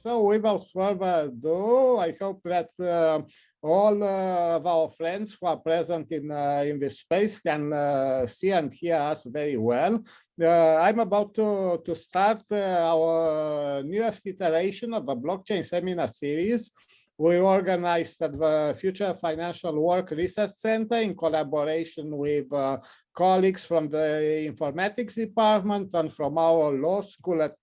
So without further ado, I hope that all of our friends who are present in this space can see and hear us very well. I'm about to start our newest iteration of a blockchain seminar series. We organized at the Future Financial Work Research Center in collaboration with colleagues from the informatics department and from our law school at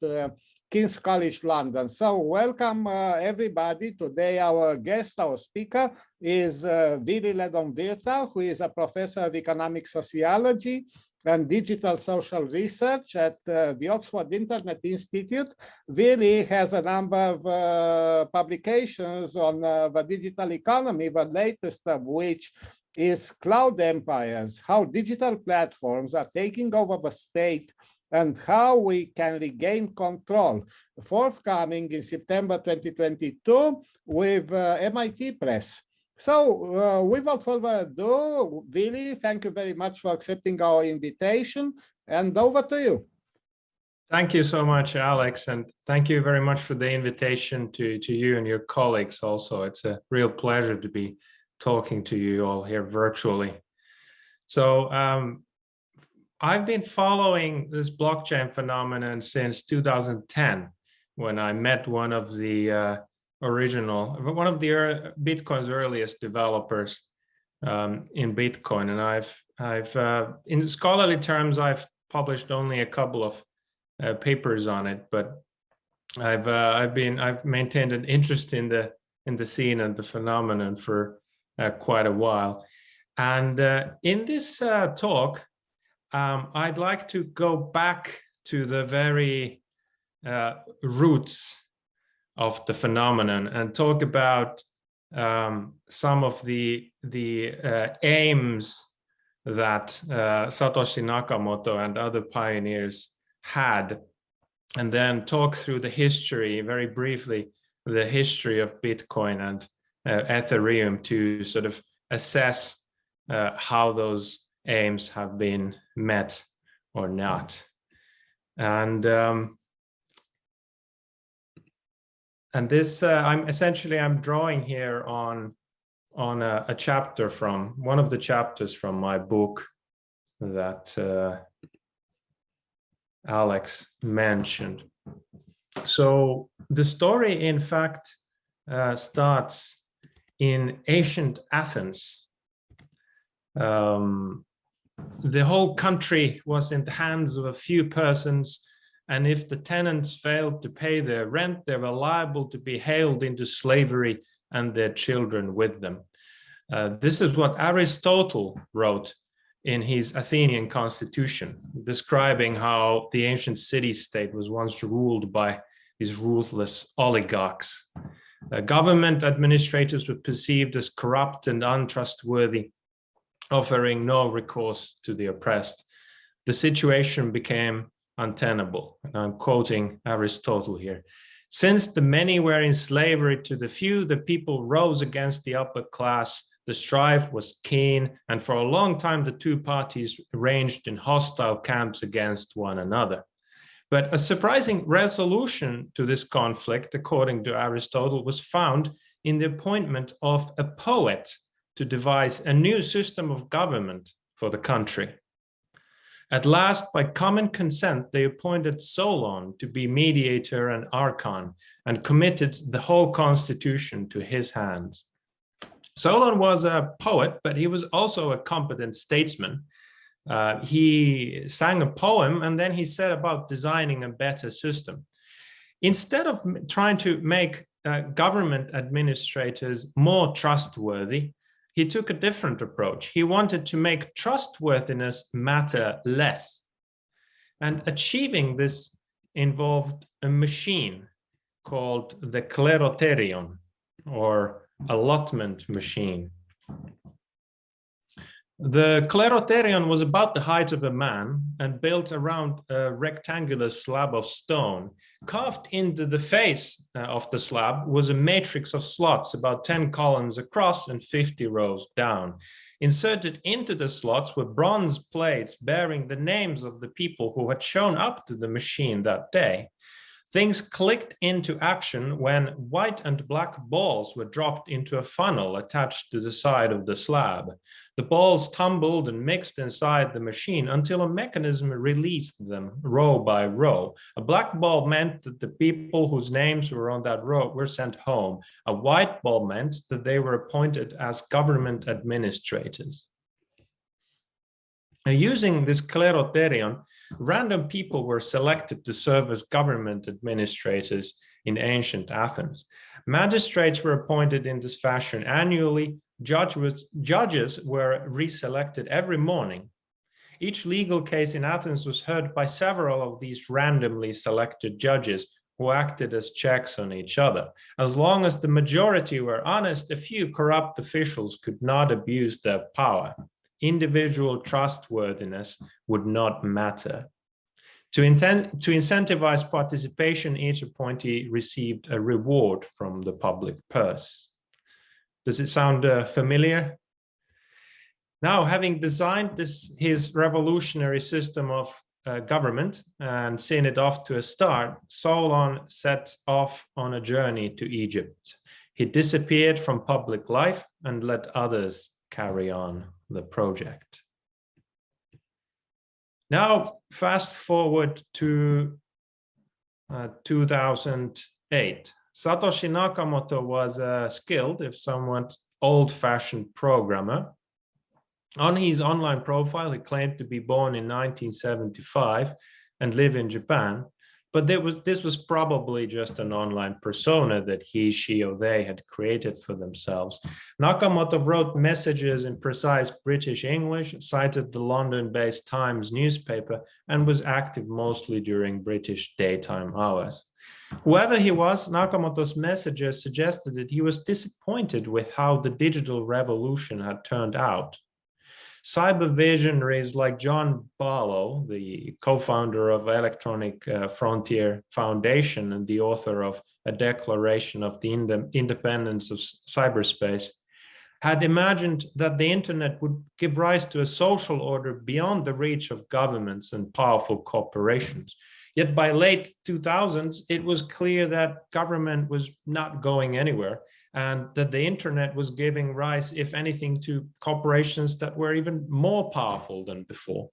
King's College London. So welcome everybody. Today our guest, our speaker is Vili Lehdonvirta, who is a professor of economic sociology and digital social research at the Oxford Internet Institute. Vili has a number of publications on the digital economy, the latest of which is Cloud Empires, how digital platforms are taking over the state and how we can regain control, forthcoming in September 2022 with MIT Press. So without further ado, Vili, thank you very much for accepting our invitation, and over to you. Thank you so much, Alex, and thank you very much for the invitation to you and your colleagues also. It's a real pleasure to be talking to you all here virtually. So I've been following this blockchain phenomenon since 2010, when I met one of the Bitcoin's earliest developers in Bitcoin, and I've in scholarly terms I've published only a couple of papers on it, but I've maintained an interest in the scene and the phenomenon for quite a while. And in this talk, I'd like to go back to the very roots of the phenomenon and talk about some of the aims that Satoshi Nakamoto and other pioneers had, and then talk through the history, very briefly, the history of Bitcoin and Ethereum to sort of assess how those aims have been met or not. And this I'm drawing here on a chapter from one of the chapters from my book that Alex mentioned. So the story, in fact, starts in ancient Athens. The whole country was in the hands of a few persons, and if the tenants failed to pay their rent, they were liable to be hailed into slavery and their children with them. This is what Aristotle wrote in his Athenian constitution, describing how the ancient city-state was once ruled by these ruthless oligarchs. Government administrators were perceived as corrupt and untrustworthy, offering no recourse to the oppressed. The situation became untenable. And I'm quoting Aristotle here. Since the many were in slavery to the few, the people rose against the upper class. The strife was keen, and for a long time the two parties ranged in hostile camps against one another. But a surprising resolution to this conflict, according to Aristotle, was found in the appointment of a poet to devise a new system of government for the country. At last, by common consent, they appointed Solon to be mediator and archon and committed the whole constitution to his hands. Solon was a poet, but he was also a competent statesman. He sang a poem, and then he set about designing a better system. Instead of trying to make government administrators more trustworthy, he took a different approach. He wanted to make trustworthiness matter less. And achieving this involved a machine called the kleroterion, or allotment machine. The kleroterion was about the height of a man and built around a rectangular slab of stone. Carved into the face of the slab was a matrix of slots about 10 columns across and 50 rows down. Inserted into the slots were bronze plates bearing the names of the people who had shown up to the machine that day. Things clicked into action when white and black balls were dropped into a funnel attached to the side of the slab. The balls tumbled and mixed inside the machine until a mechanism released them row by row. A black ball meant that the people whose names were on that row were sent home. A white ball meant that they were appointed as government administrators. Now, using this kleroterion, random people were selected to serve as government administrators in ancient Athens. Magistrates were appointed in this fashion annually. Judges were reselected every morning. Each legal case in Athens was heard by several of these randomly selected judges who acted as checks on each other. As long as the majority were honest, a few corrupt officials could not abuse their power. Individual trustworthiness would not matter. To incentivize participation, each appointee received a reward from the public purse. Does it sound familiar? Now, having designed his revolutionary system of government and seen it off to a start, Solon set off on a journey to Egypt. He disappeared from public life and let others carry on the project. Now, fast forward to 2008. Satoshi Nakamoto was a skilled, if somewhat old-fashioned programmer. On his online profile, he claimed to be born in 1975 and live in Japan. But this was probably just an online persona that he, she, or they had created for themselves. Nakamoto wrote messages in precise British English, cited the London-based Times newspaper, and was active mostly during British daytime hours. Whoever he was, Nakamoto's messages suggested that he was disappointed with how the digital revolution had turned out. Cyber visionaries like John Barlow, the co-founder of Electronic Frontier Foundation and the author of A Declaration of the Independence of Cyberspace, had imagined that the internet would give rise to a social order beyond the reach of governments and powerful corporations. Yet by late 2000s, it was clear that government was not going anywhere, and that the internet was giving rise, if anything, to corporations that were even more powerful than before.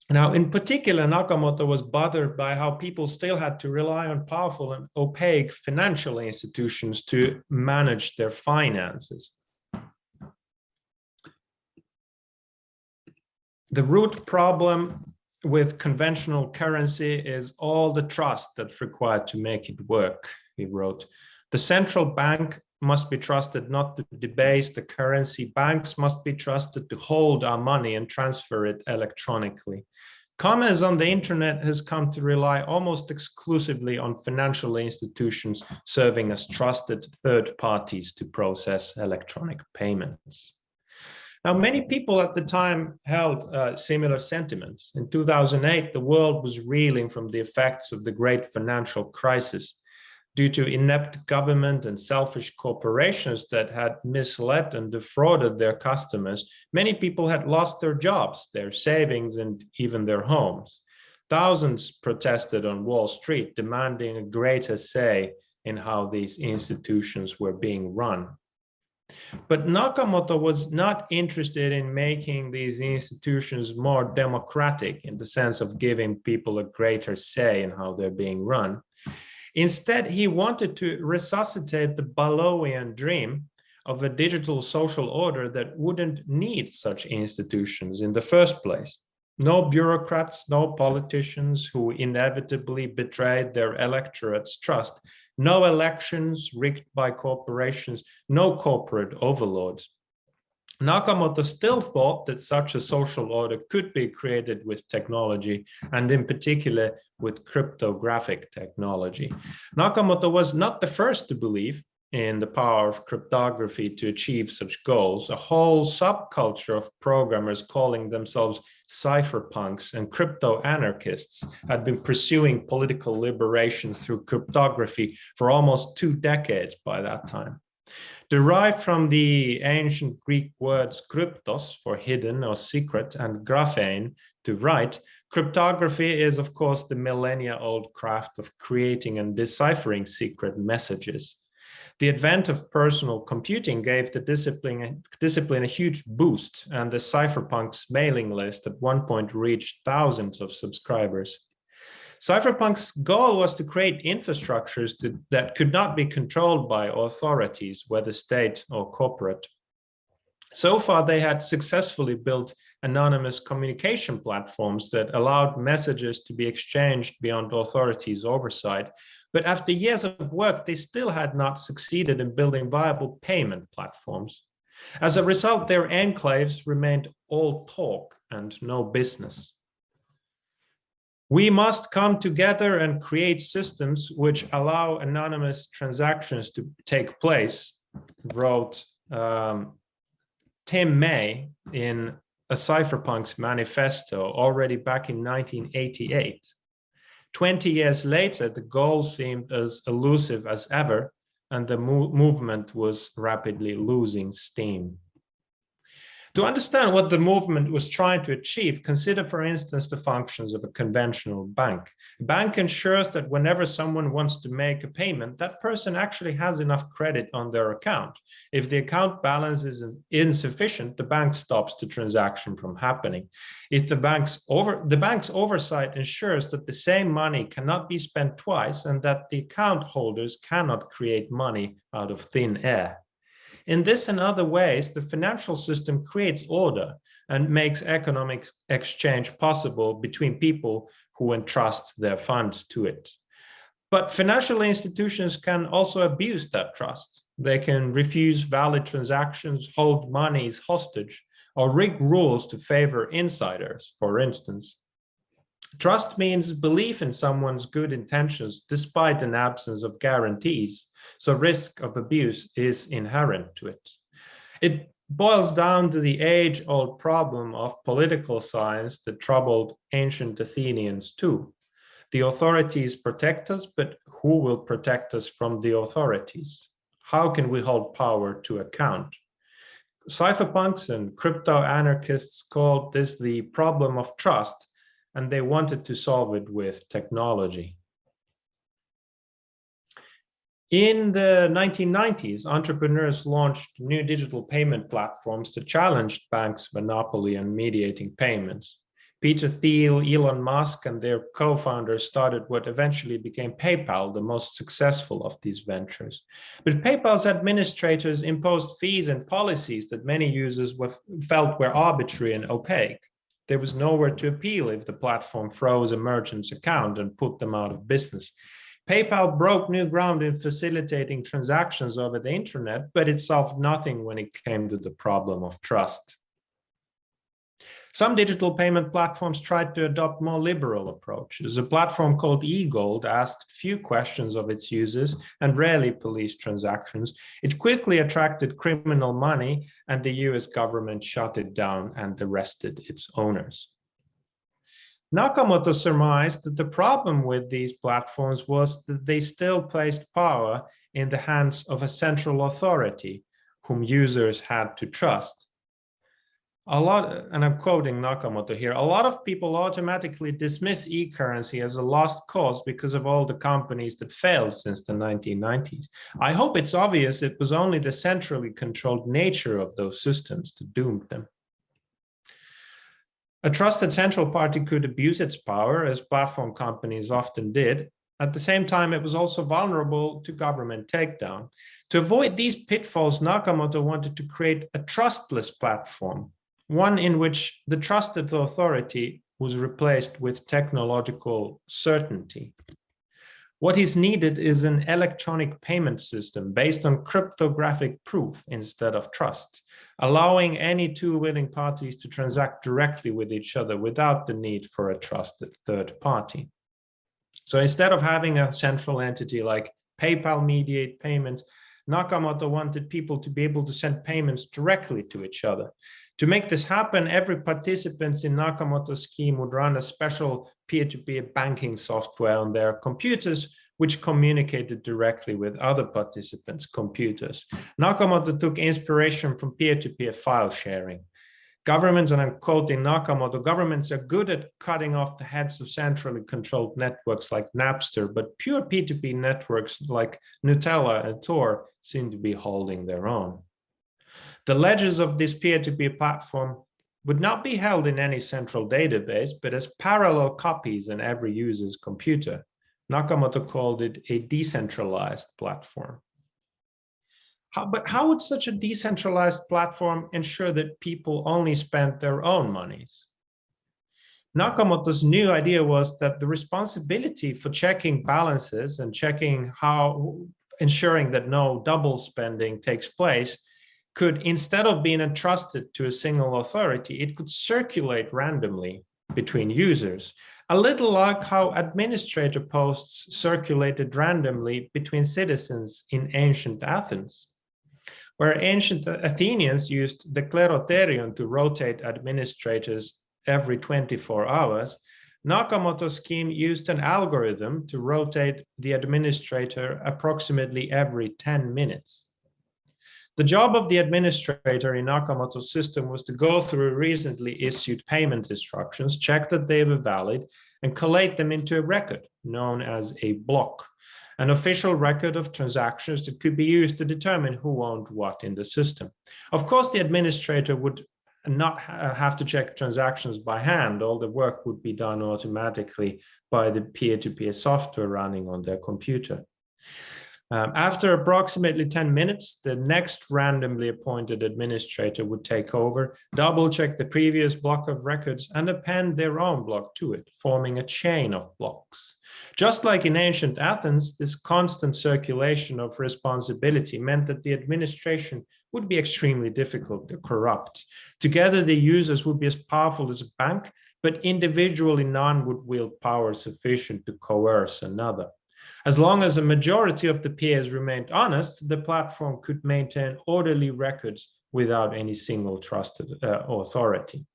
Now, in particular, Nakamoto was bothered by how people still had to rely on powerful and opaque financial institutions to manage their finances. The root problem with conventional currency is all the trust that's required to make it work, he wrote. The central bank must be trusted not to debase the currency. Banks must be trusted to hold our money and transfer it electronically. Commerce on the internet has come to rely almost exclusively on financial institutions serving as trusted third parties to process electronic payments. Now, many people at the time held similar sentiments. In 2008, the world was reeling from the effects of the great financial crisis. Due to inept government and selfish corporations that had misled and defrauded their customers, many people had lost their jobs, their savings, and even their homes. Thousands protested on Wall Street, demanding a greater say in how these institutions were being run. But Nakamoto was not interested in making these institutions more democratic in the sense of giving people a greater say in how they're being run. Instead, he wanted to resuscitate the Barlowian dream of a digital social order that wouldn't need such institutions in the first place. No bureaucrats, no politicians who inevitably betrayed their electorate's trust, no elections rigged by corporations, no corporate overlords. Nakamoto still thought that such a social order could be created with technology, and in particular with cryptographic technology. Nakamoto was not the first to believe in the power of cryptography to achieve such goals. A whole subculture of programmers calling themselves cypherpunks and crypto-anarchists had been pursuing political liberation through cryptography for almost 2 decades by that time. Derived from the ancient Greek words kryptos, for hidden or secret, and graphein, to write, cryptography is, of course, the millennia-old craft of creating and deciphering secret messages. The advent of personal computing gave the discipline a huge boost, and the cypherpunks mailing list at one point reached thousands of subscribers. Cypherpunks' goal was to create infrastructures that could not be controlled by authorities, whether state or corporate. So far, they had successfully built anonymous communication platforms that allowed messages to be exchanged beyond authorities' oversight. But after years of work, they still had not succeeded in building viable payment platforms. As a result, their enclaves remained all talk and no business. We must come together and create systems which allow anonymous transactions to take place, wrote Tim May in a Cypherpunks manifesto already back in 1988. 20 years later, the goal seemed as elusive as ever, and the movement was rapidly losing steam. To understand what the movement was trying to achieve, consider, for instance, the functions of a conventional bank. A bank ensures that whenever someone wants to make a payment, that person actually has enough credit on their account. If the account balance is insufficient, the bank stops the transaction from happening. If the bank's oversight ensures that the same money cannot be spent twice and that the account holders cannot create money out of thin air. In this and other ways, the financial system creates order and makes economic exchange possible between people who entrust their funds to it. But financial institutions can also abuse that trust. They can refuse valid transactions, hold monies hostage, or rig rules to favor insiders, for instance. Trust means belief in someone's good intentions despite an absence of guarantees, so risk of abuse is inherent to it. It boils down to the age-old problem of political science that troubled ancient Athenians too. The authorities protect us, but who will protect us from the authorities? How can we hold power to account? Cypherpunks and crypto-anarchists called this the problem of trust, and they wanted to solve it with technology. In the 1990s, entrepreneurs launched new digital payment platforms to challenge banks' monopoly on mediating payments. Peter Thiel, Elon Musk, and their co-founders started what eventually became PayPal, the most successful of these ventures. But PayPal's administrators imposed fees and policies that many users felt were arbitrary and opaque. There was nowhere to appeal if the platform froze a merchant's account and put them out of business. PayPal broke new ground in facilitating transactions over the internet, but it solved nothing when it came to the problem of trust. Some digital payment platforms tried to adopt more liberal approaches. A platform called eGold asked few questions of its users and rarely policed transactions. It quickly attracted criminal money, and the US government shut it down and arrested its owners. Nakamoto surmised that the problem with these platforms was that they still placed power in the hands of a central authority whom users had to trust. And I'm quoting Nakamoto here, a lot of people automatically dismiss e-currency as a lost cause because of all the companies that failed since the 1990s. I hope it's obvious it was only the centrally controlled nature of those systems that doomed them. A trusted central party could abuse its power, as platform companies often did. At the same time, it was also vulnerable to government takedown. To avoid these pitfalls, Nakamoto wanted to create a trustless platform, one in which the trusted authority was replaced with technological certainty. What is needed is an electronic payment system based on cryptographic proof instead of trust, allowing any two willing parties to transact directly with each other without the need for a trusted third party. So instead of having a central entity like PayPal mediate payments, Nakamoto wanted people to be able to send payments directly to each other. To make this happen, every participant in Nakamoto's scheme would run a special peer-to-peer banking software on their computers, which communicated directly with other participants' computers. Nakamoto took inspiration from peer-to-peer file sharing. Governments, and I'm quoting Nakamoto, governments are good at cutting off the heads of centrally controlled networks like Napster, but pure P2P networks like Nutella and Tor seem to be holding their own. The ledgers of this peer-to-peer platform would not be held in any central database, but as parallel copies in every user's computer. Nakamoto called it a decentralized platform. But how would such a decentralized platform ensure that people only spent their own monies? Nakamoto's new idea was that the responsibility for checking balances and ensuring that no double spending takes place could, instead of being entrusted to a single authority, it could circulate randomly between users, a little like how administrator posts circulated randomly between citizens in ancient Athens. Where ancient Athenians used the kleroterion to rotate administrators every 24 hours, Nakamoto's scheme used an algorithm to rotate the administrator approximately every 10 minutes. The job of the administrator in Nakamoto's system was to go through recently issued payment instructions, check that they were valid, and collate them into a record known as a block, an official record of transactions that could be used to determine who owned what in the system. Of course, the administrator would not have to check transactions by hand. All the work would be done automatically by the peer-to-peer software running on their computer. After approximately 10 minutes, the next randomly appointed administrator would take over, double-check the previous block of records, and append their own block to it, forming a chain of blocks. Just like in ancient Athens, this constant circulation of responsibility meant that the administration would be extremely difficult to corrupt. Together, the users would be as powerful as a bank, but individually none would wield power sufficient to coerce another. As long as a majority of the peers remained honest, the platform could maintain orderly records without any single trusted authority.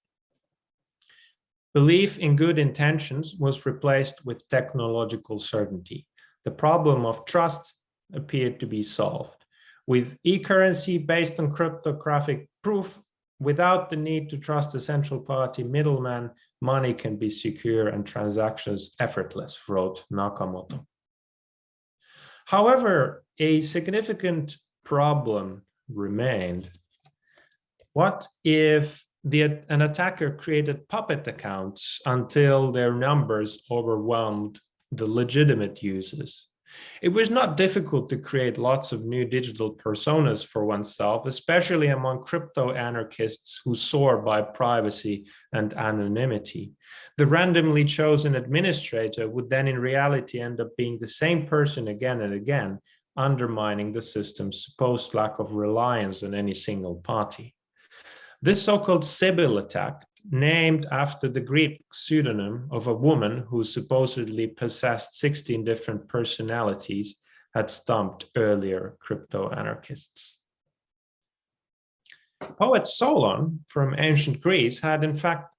Belief in good intentions was replaced with technological certainty. The problem of trust appeared to be solved. With e-currency based on cryptographic proof, without the need to trust a central party middleman, money can be secure and transactions effortless, wrote Nakamoto. However, a significant problem remained. What if an attacker created puppet accounts until their numbers overwhelmed the legitimate users? It was not difficult to create lots of new digital personas for oneself, especially among crypto-anarchists who soar by privacy and anonymity. The randomly chosen administrator would then in reality end up being the same person again and again, undermining the system's supposed lack of reliance on any single party. This so-called Sibyl attack, named after the Greek pseudonym of a woman who supposedly possessed 16 different personalities, had stumped earlier crypto-anarchists. Poet Solon from ancient Greece had in fact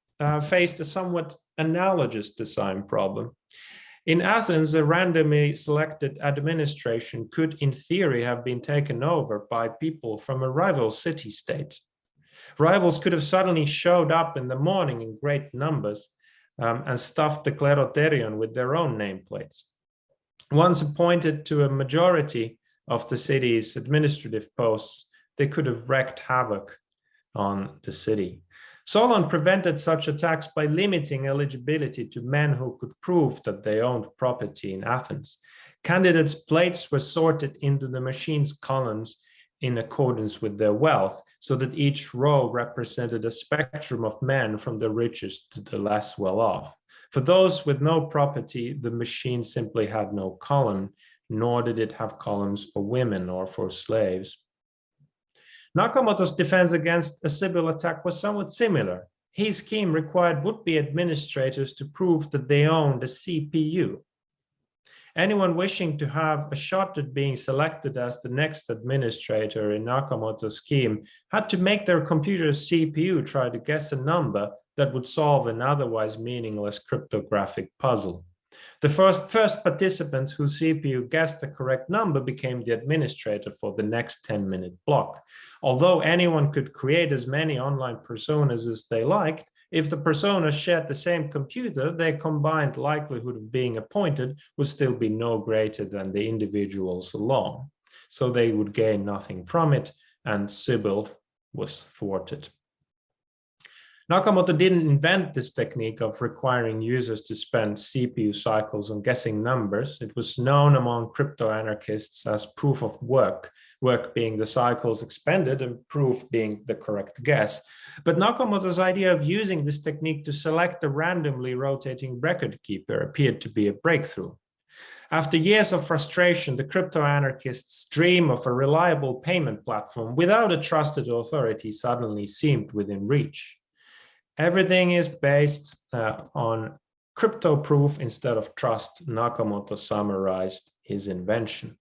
faced a somewhat analogous design problem. In Athens, a randomly selected administration could in theory have been taken over by people from a rival city-state. Rivals could have suddenly showed up in the morning in great numbers and stuffed the kleroterion with their own nameplates. Once appointed to a majority of the city's administrative posts, they could have wreaked havoc on the city. Solon prevented such attacks by limiting eligibility to men who could prove that they owned property in Athens. Candidates' plates were sorted into the machine's columns in accordance with their wealth, so that each row represented a spectrum of men from the richest to the less well-off. For those with no property, the machine simply had no column, nor did it have columns for women or for slaves. Nakamoto's defense against a Sibyl attack was somewhat similar. His scheme required would-be administrators to prove that they owned a CPU. Anyone wishing to have a shot at being selected as the next administrator in Nakamoto's scheme had to make their computer's CPU try to guess a number that would solve an otherwise meaningless cryptographic puzzle. The first participant whose CPU guessed the correct number became the administrator for the next 10-minute block. Although anyone could create as many online personas as they liked, if the personas shared the same computer, their combined likelihood of being appointed would still be no greater than the individuals alone. So they would gain nothing from it, and Sybil was thwarted. Nakamoto didn't invent this technique of requiring users to spend CPU cycles on guessing numbers. It was known among crypto-anarchists as proof of work, work being the cycles expended and proof being the correct guess. But Nakamoto's idea of using this technique to select a randomly rotating record keeper appeared to be a breakthrough. After years of frustration, the crypto-anarchists' dream of a reliable payment platform without a trusted authority suddenly seemed within reach. Everything is based on crypto proof instead of trust, Nakamoto summarized his invention.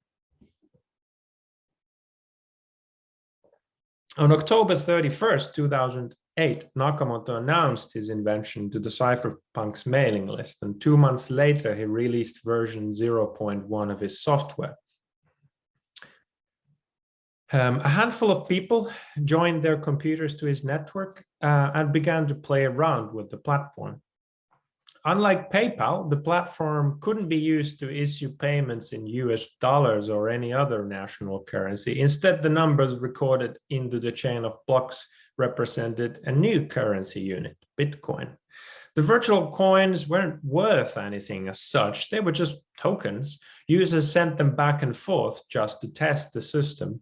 On October 31st, 2008, Nakamoto announced his invention to the cypherpunks mailing list, and 2 months later, he released version 0.1 of his software. A handful of people joined their computers to his network and began to play around with the platform. Unlike PayPal, the platform couldn't be used to issue payments in US dollars or any other national currency. Instead, the numbers recorded into the chain of blocks represented a new currency unit, Bitcoin. The virtual coins weren't worth anything as such. They were just tokens. Users sent them back and forth just to test the system.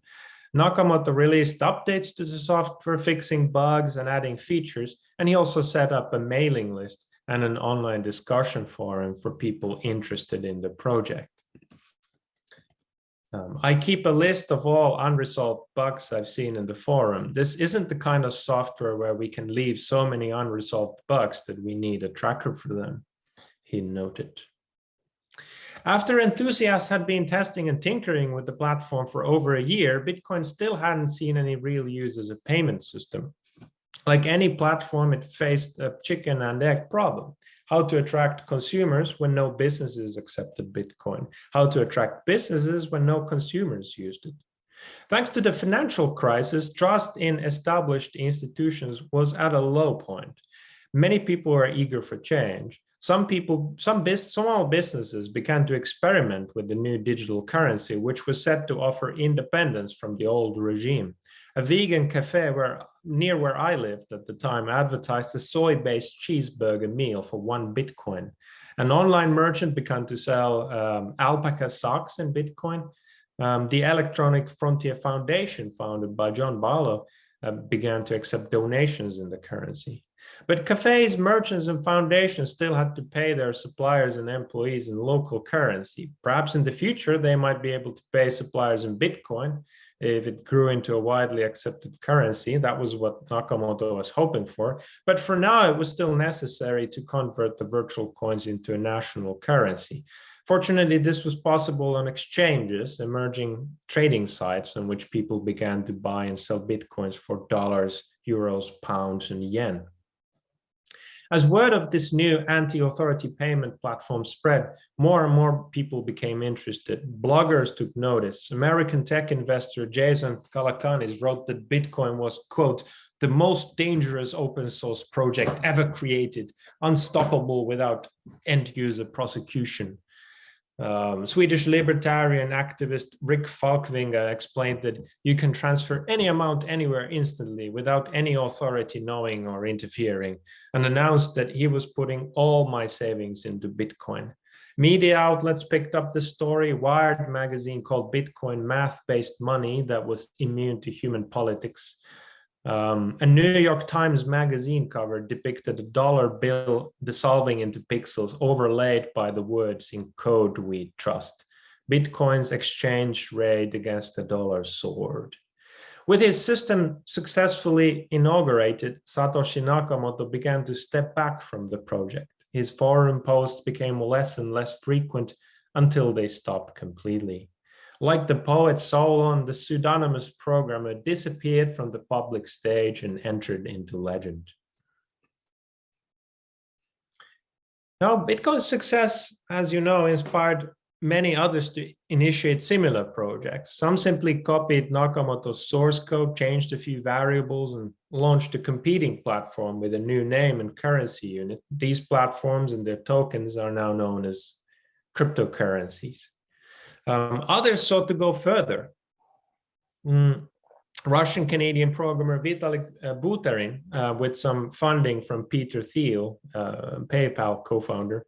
Nakamoto released updates to the software, fixing bugs and adding features, and he also set up a mailing list and an online discussion forum for people interested in the project. I keep a list of all unresolved bugs I've seen in the forum. This isn't the kind of software where we can leave so many unresolved bugs that we need a tracker for them, he noted. After enthusiasts had been testing and tinkering with the platform for over a year, Bitcoin still hadn't seen any real use as a payment system. Like any platform, it faced a chicken and egg problem. How to attract consumers when no businesses accepted Bitcoin? How to attract businesses when no consumers used it? Thanks to the financial crisis, trust in established institutions was at a low point. Many people were eager for change. Some small businesses began to experiment with the new digital currency, which was set to offer independence from the old regime. A vegan cafe near where I lived at the time advertised a soy-based cheeseburger meal for 1 Bitcoin. An online merchant began to sell alpaca socks in Bitcoin. The Electronic Frontier Foundation, founded by John Barlow, began to accept donations in the currency. But cafes, merchants, and foundations still had to pay their suppliers and employees in local currency. Perhaps in the future, they might be able to pay suppliers in Bitcoin if it grew into a widely accepted currency. That was what Nakamoto was hoping for. But for now, it was still necessary to convert the virtual coins into a national currency. Fortunately, this was possible on exchanges, emerging trading sites on which people began to buy and sell Bitcoins for dollars, euros, pounds, and yen. As word of this new anti-authority payment platform spread, more and more people became interested. Bloggers took notice. American tech investor Jason Calacanis wrote that Bitcoin was, quote, the most dangerous open source project ever created, unstoppable without end-user prosecution. Swedish libertarian activist Rick Falkvinga explained that you can transfer any amount anywhere instantly without any authority knowing or interfering, and announced that he was putting all my savings into Bitcoin. Media outlets picked up the story. Wired magazine called Bitcoin math-based money that was immune to human politics. A New York Times magazine cover depicted a dollar bill dissolving into pixels overlaid by the words in code we trust. Bitcoin's exchange rate against the dollar soared. With his system successfully inaugurated, Satoshi Nakamoto began to step back from the project. His forum posts became less and less frequent until they stopped completely. Like the poet Solon, the pseudonymous programmer disappeared from the public stage and entered into legend. Now, Bitcoin's success, as you know, inspired many others to initiate similar projects. Some simply copied Nakamoto's source code, changed a few variables, and launched a competing platform with a new name and currency unit. These platforms and their tokens are now known as cryptocurrencies. Others sought to go further. Russian-Canadian programmer Vitalik Buterin, with some funding from Peter Thiel, PayPal co-founder,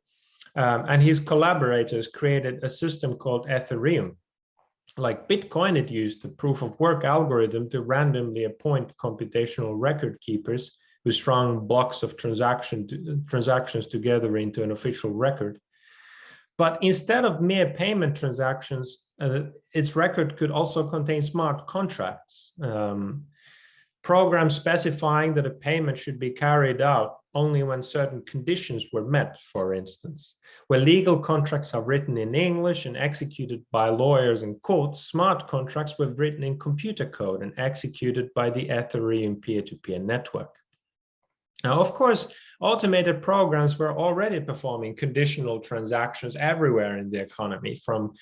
and his collaborators created a system called Ethereum. Like Bitcoin, it used a proof-of-work algorithm to randomly appoint computational record keepers who strung blocks of transactions together into an official record. But instead of mere payment transactions, its record could also contain smart contracts, programs specifying that a payment should be carried out only when certain conditions were met, for instance. Where legal contracts are written in English and executed by lawyers in courts, smart contracts were written in computer code and executed by the Ethereum peer-to-peer network. Now, of course, automated programs were already performing conditional transactions everywhere in the economy, from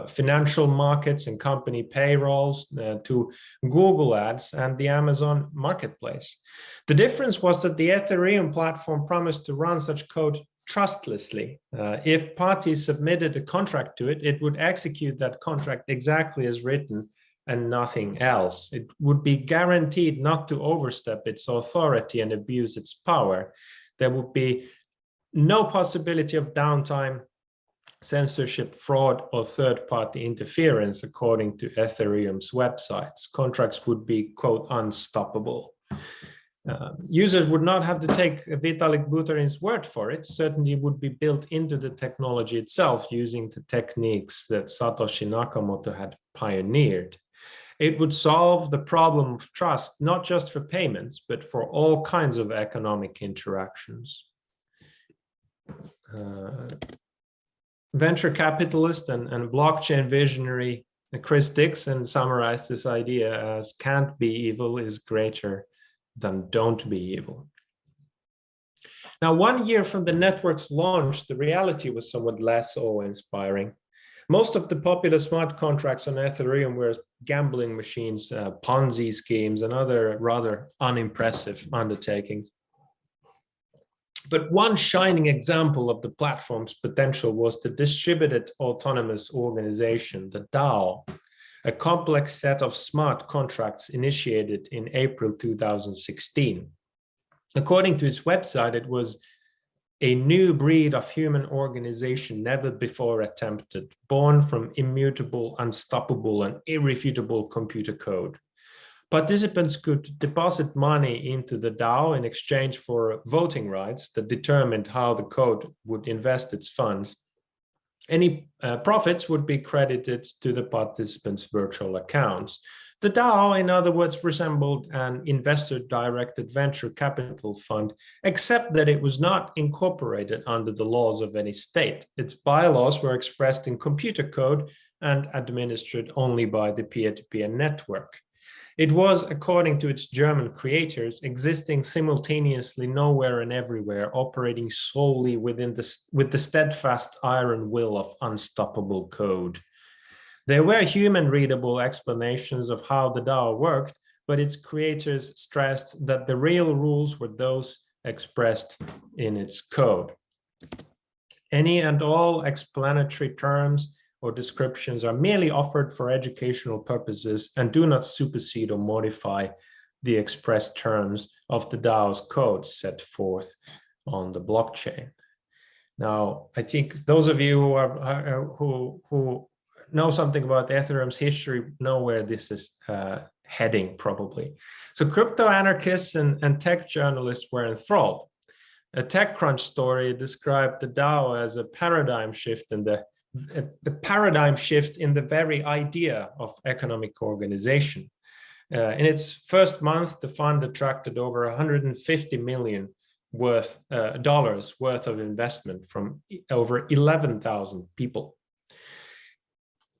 financial markets and company payrolls to Google Ads and the Amazon marketplace. The difference was that the Ethereum platform promised to run such code trustlessly. If parties submitted a contract to it, it would execute that contract exactly as written and nothing else. It would be guaranteed not to overstep its authority and abuse its power. There would be no possibility of downtime, censorship, fraud, or third-party interference, according to Ethereum's websites. Contracts would be, quote, unstoppable. Users would not have to take Vitalik Buterin's word for it. Certainly would be built into the technology itself using the techniques that Satoshi Nakamoto had pioneered. It would solve the problem of trust, not just for payments, but for all kinds of economic interactions. Venture capitalist and blockchain visionary Chris Dixon summarized this idea as "can't be evil is greater than don't be evil." Now, 1 year from the network's launch, the reality was somewhat less awe-inspiring. Most of the popular smart contracts on Ethereum were gambling machines, Ponzi schemes, and other rather unimpressive undertakings. But one shining example of the platform's potential was the distributed autonomous organization, the DAO, a complex set of smart contracts initiated in April 2016. According to its website, it was a new breed of human organization never before attempted, born from immutable, unstoppable, and irrefutable computer code. Participants could deposit money into the DAO in exchange for voting rights that determined how the code would invest its funds. Any profits would be credited to the participants' virtual accounts. The DAO, in other words, resembled an investor-directed venture capital fund, except that it was not incorporated under the laws of any state. Its bylaws were expressed in computer code and administered only by the peer-to-peer network. It was, according to its German creators, existing simultaneously nowhere and everywhere, operating solely with the steadfast iron will of unstoppable code. There were human-readable explanations of how the DAO worked, but its creators stressed that the real rules were those expressed in its code. Any and all explanatory terms or descriptions are merely offered for educational purposes and do not supersede or modify the expressed terms of the DAO's code set forth on the blockchain. Now, I think those of you who know something about Ethereum's history know where this is heading, probably. So crypto-anarchists and tech journalists were enthralled. A TechCrunch story described the DAO as a paradigm shift in the very idea of economic organization. In its first month, the fund attracted over $150 million dollars worth of investment from over 11,000 people.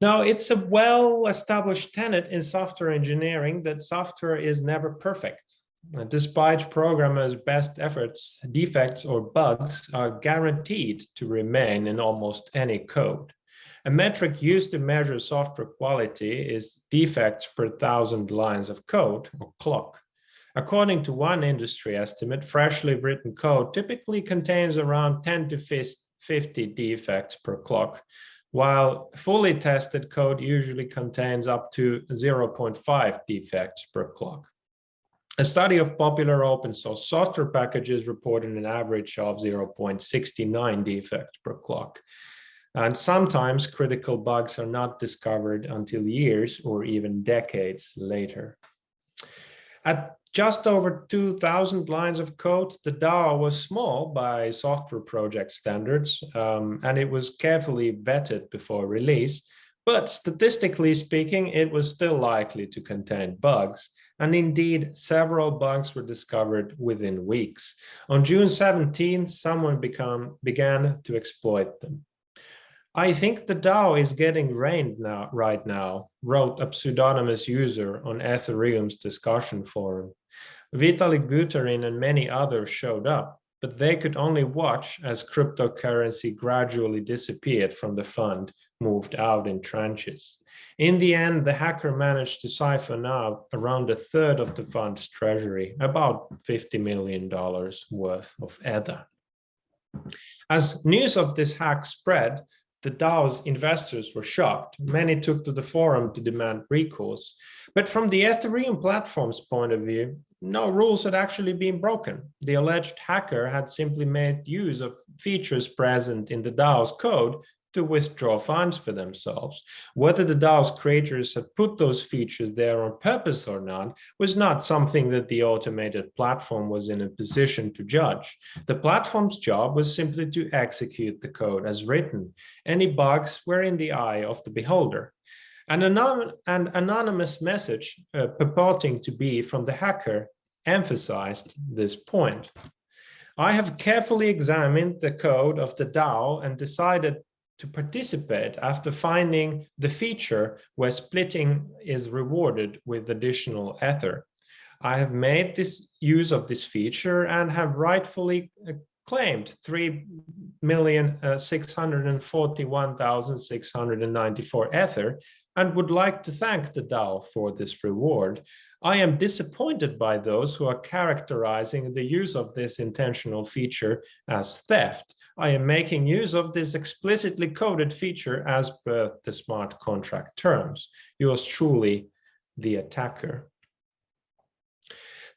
Now, it's a well-established tenet in software engineering that software is never perfect. Despite programmers' best efforts, defects or bugs are guaranteed to remain in almost any code. A metric used to measure software quality is defects per 1,000 lines of code, or clock. According to one industry estimate, freshly written code typically contains around 10 to 50 defects per clock, while fully tested code usually contains up to 0.5 defects per clock. A study of popular open source software packages reported an average of 0.69 defects per clock. And sometimes critical bugs are not discovered until years or even decades later. At just over 2,000 lines of code, the DAO was small by software project standards, and it was carefully vetted before release. But statistically speaking, it was still likely to contain bugs. And indeed, several bugs were discovered within weeks. On June 17th, someone began to exploit them. I think the DAO is getting rained right now, wrote a pseudonymous user on Ethereum's discussion forum. Vitalik Buterin and many others showed up, but they could only watch as cryptocurrency gradually disappeared from the fund, moved out in tranches. In the end, the hacker managed to siphon out around a third of the fund's treasury, about $50 million worth of Ether. As news of this hack spread, the DAO's investors were shocked. Many took to the forum to demand recourse. But from the Ethereum platform's point of view, no rules had actually been broken. The alleged hacker had simply made use of features present in the DAO's code to withdraw funds for themselves. Whether the DAO's creators had put those features there on purpose or not was not something that the automated platform was in a position to judge. The platform's job was simply to execute the code as written. Any bugs were in the eye of the beholder. An anonymous message purporting to be from the hacker emphasized this point. I have carefully examined the code of the DAO and decided to participate after finding the feature where splitting is rewarded with additional Ether. I have made this use of this feature and have rightfully claimed 3,641,694 Ether and would like to thank the DAO for this reward. I am disappointed by those who are characterizing the use of this intentional feature as theft. I am making use of this explicitly coded feature as per the smart contract terms. Yours truly, the attacker.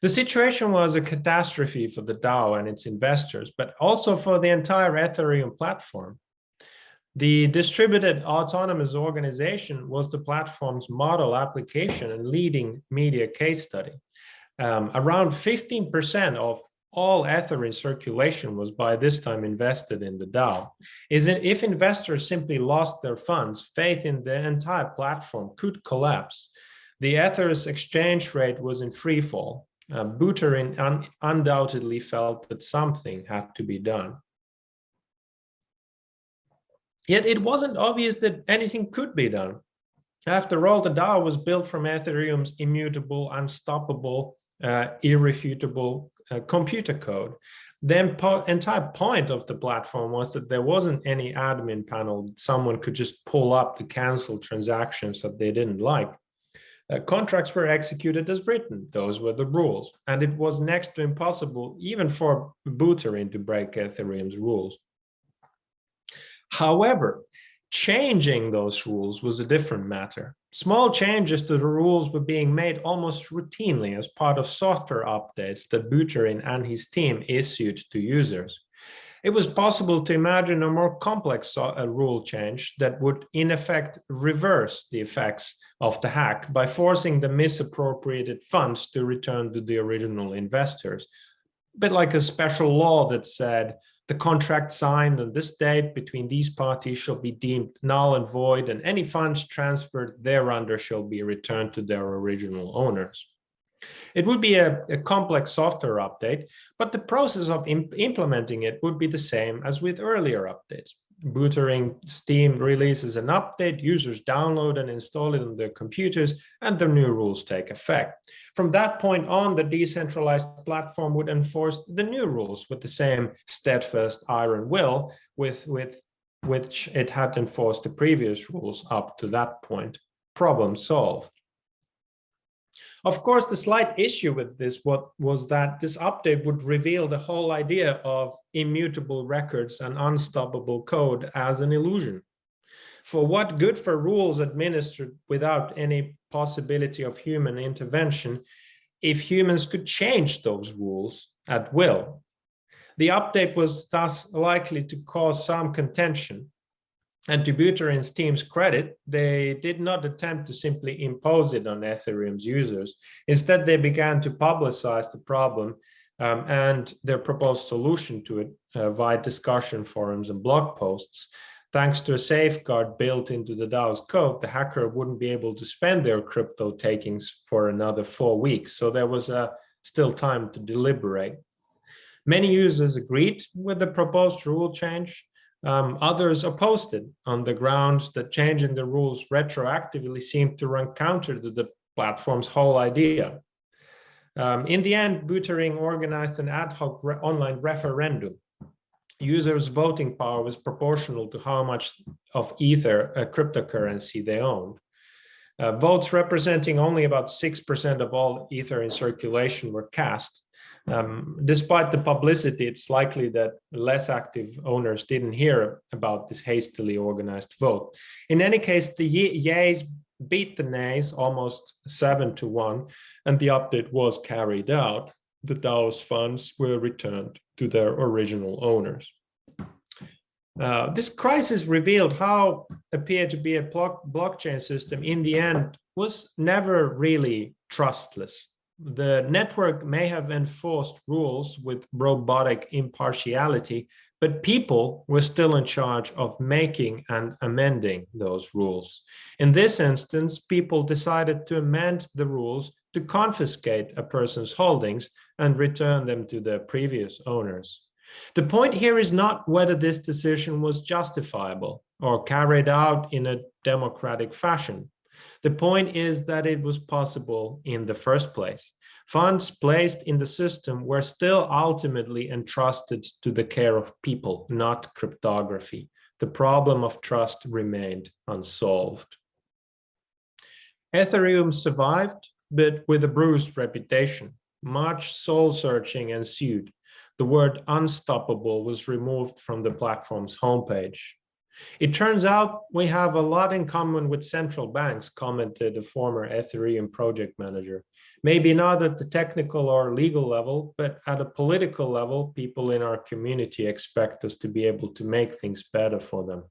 The situation was a catastrophe for the DAO and its investors, but also for the entire Ethereum platform. The distributed autonomous organization was the platform's model application and leading media case study. Around 15% of all Ether in circulation was by this time invested in the DAO. If investors simply lost their funds, faith in the entire platform could collapse. The Ether's exchange rate was in free fall. Buterin undoubtedly felt that something had to be done. Yet it wasn't obvious that anything could be done. After all, the DAO was built from Ethereum's immutable, unstoppable, irrefutable computer code. The entire point of the platform was that there wasn't any admin panel someone could just pull up to cancel transactions that they didn't like. Contracts were executed as written. Those were the rules. And it was next to impossible even for Buterin to break Ethereum's rules. However, changing those rules was a different matter. Small changes to the rules were being made almost routinely as part of software updates that Buterin and his team issued to users. It was possible to imagine a more complex rule change that would, in effect, reverse the effects of the hack by forcing the misappropriated funds to return to the original investors. A bit like a special law that said, the contract signed on this date between these parties shall be deemed null and void, and any funds transferred thereunder shall be returned to their original owners. It would be a complex software update, but the process of implementing it would be the same as with earlier updates. Buttering Steam releases an update, users download and install it on their computers, and the new rules take effect. From that point on, the decentralized platform would enforce the new rules with the same steadfast iron will with which it had enforced the previous rules up to that point. Problem solved. Of course, the slight issue with this was that this update would reveal the whole idea of immutable records and unstoppable code as an illusion. For what good for rules administered without any possibility of human intervention if humans could change those rules at will? The update was thus likely to cause some contention. And to Buterin's team's credit, they did not attempt to simply impose it on Ethereum's users. Instead, they began to publicize the problem and their proposed solution to it via discussion forums and blog posts. Thanks to a safeguard built into the DAO's code, the hacker wouldn't be able to spend their crypto takings for another 4 weeks. So there was still time to deliberate. Many users agreed with the proposed rule change. Others opposed it on the grounds that changing the rules retroactively seemed to run counter to the platform's whole idea. In the end, Buttering organized an ad hoc online referendum. Users' voting power was proportional to how much of Ether, a cryptocurrency, they owned. Votes representing only about 6% of all Ether in circulation were cast. Despite the publicity, it's likely that less active owners didn't hear about this hastily organized vote. In any case, the yays beat the nays almost 7-1, and the update was carried out. The DAO's funds were returned to their original owners. This crisis revealed how appeared to be a blockchain system in the end was never really trustless. The network may have enforced rules with robotic impartiality, but people were still in charge of making and amending those rules. In this instance, people decided to amend the rules to confiscate a person's holdings and return them to their previous owners. The point here is not whether this decision was justifiable or carried out in a democratic fashion. The point is that it was possible in the first place. Funds placed in the system were still ultimately entrusted to the care of people, not cryptography. The problem of trust remained unsolved. Ethereum survived, but with a bruised reputation. Much soul-searching ensued. The word unstoppable was removed from the platform's homepage. It turns out we have a lot in common with central banks, commented a former Ethereum project manager. Maybe not at the technical or legal level, but at a political level, people in our community expect us to be able to make things better for them.